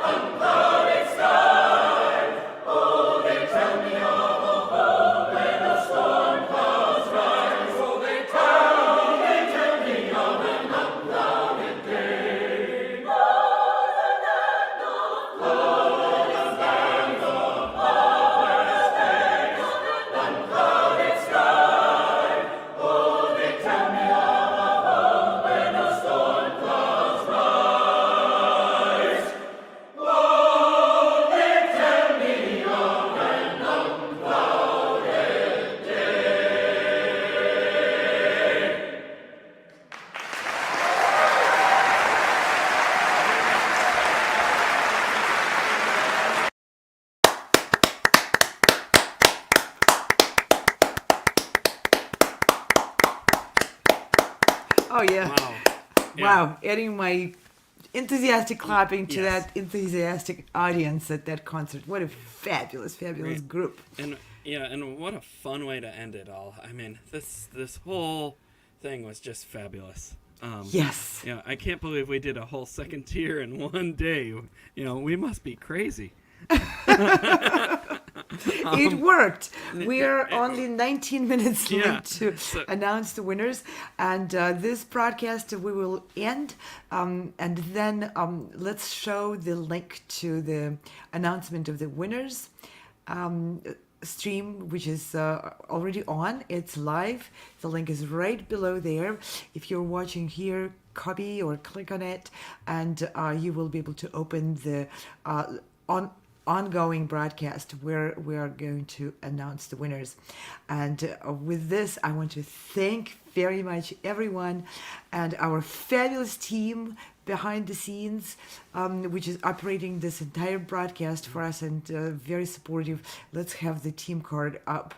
unclouded sky. Oh, they tell me of a home where the storm clouds rise. Oh, they tell me of an unclouded day. Oh, the land of cloudless land of cloudless days, unclouded sky. Oh, they tell me of a home where the storm clouds rise. Oh, they tell me of an unclouded day. Oh yeah. Wow. Yeah. Wow, adding my enthusiastic clapping to Yes. that enthusiastic audience at that concert. What a fabulous, fabulous Right. group. And and what a fun way to end it all. I mean, this whole thing was just fabulous. Yes. Yeah, I can't believe we did a whole second tier in one day. We must be crazy. It worked. We are only 19 minutes Yeah, late to so- announce the winners, and this broadcast we will end, and then let's show the link to the announcement of the winners stream, which is already on. It's live. The link is right below there. If you're watching here, copy or click on it, and you will be able to open the ongoing broadcast where we are going to announce the winners. And with this, I want to thank very much everyone and our fabulous team behind the scenes, which is operating this entire broadcast for us and very supportive. Let's have the team card up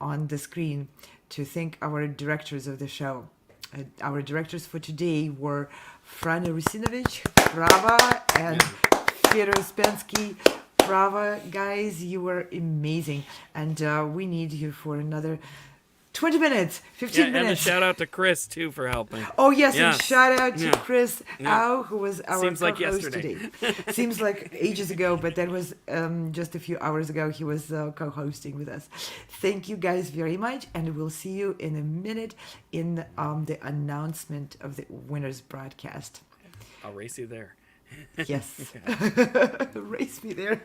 on the screen to thank our directors of the show. Our directors for today were Frane Rusinovic, brava, and Fedor Ouspensky. Bravo, guys, you were amazing. And we need you for another 20 minutes, 15 minutes. And a shout out to Chris, too, for helping. Oh, yes, Yeah. and shout out to Yeah. Chris Au, who was our Seems like co-host yesterday. today. Seems like ages ago, but that was just a few hours ago. He was co-hosting with us. Thank you guys very much, and we'll see you in a minute in the announcement of the winners broadcast. I'll race you there. Yes. Race me there.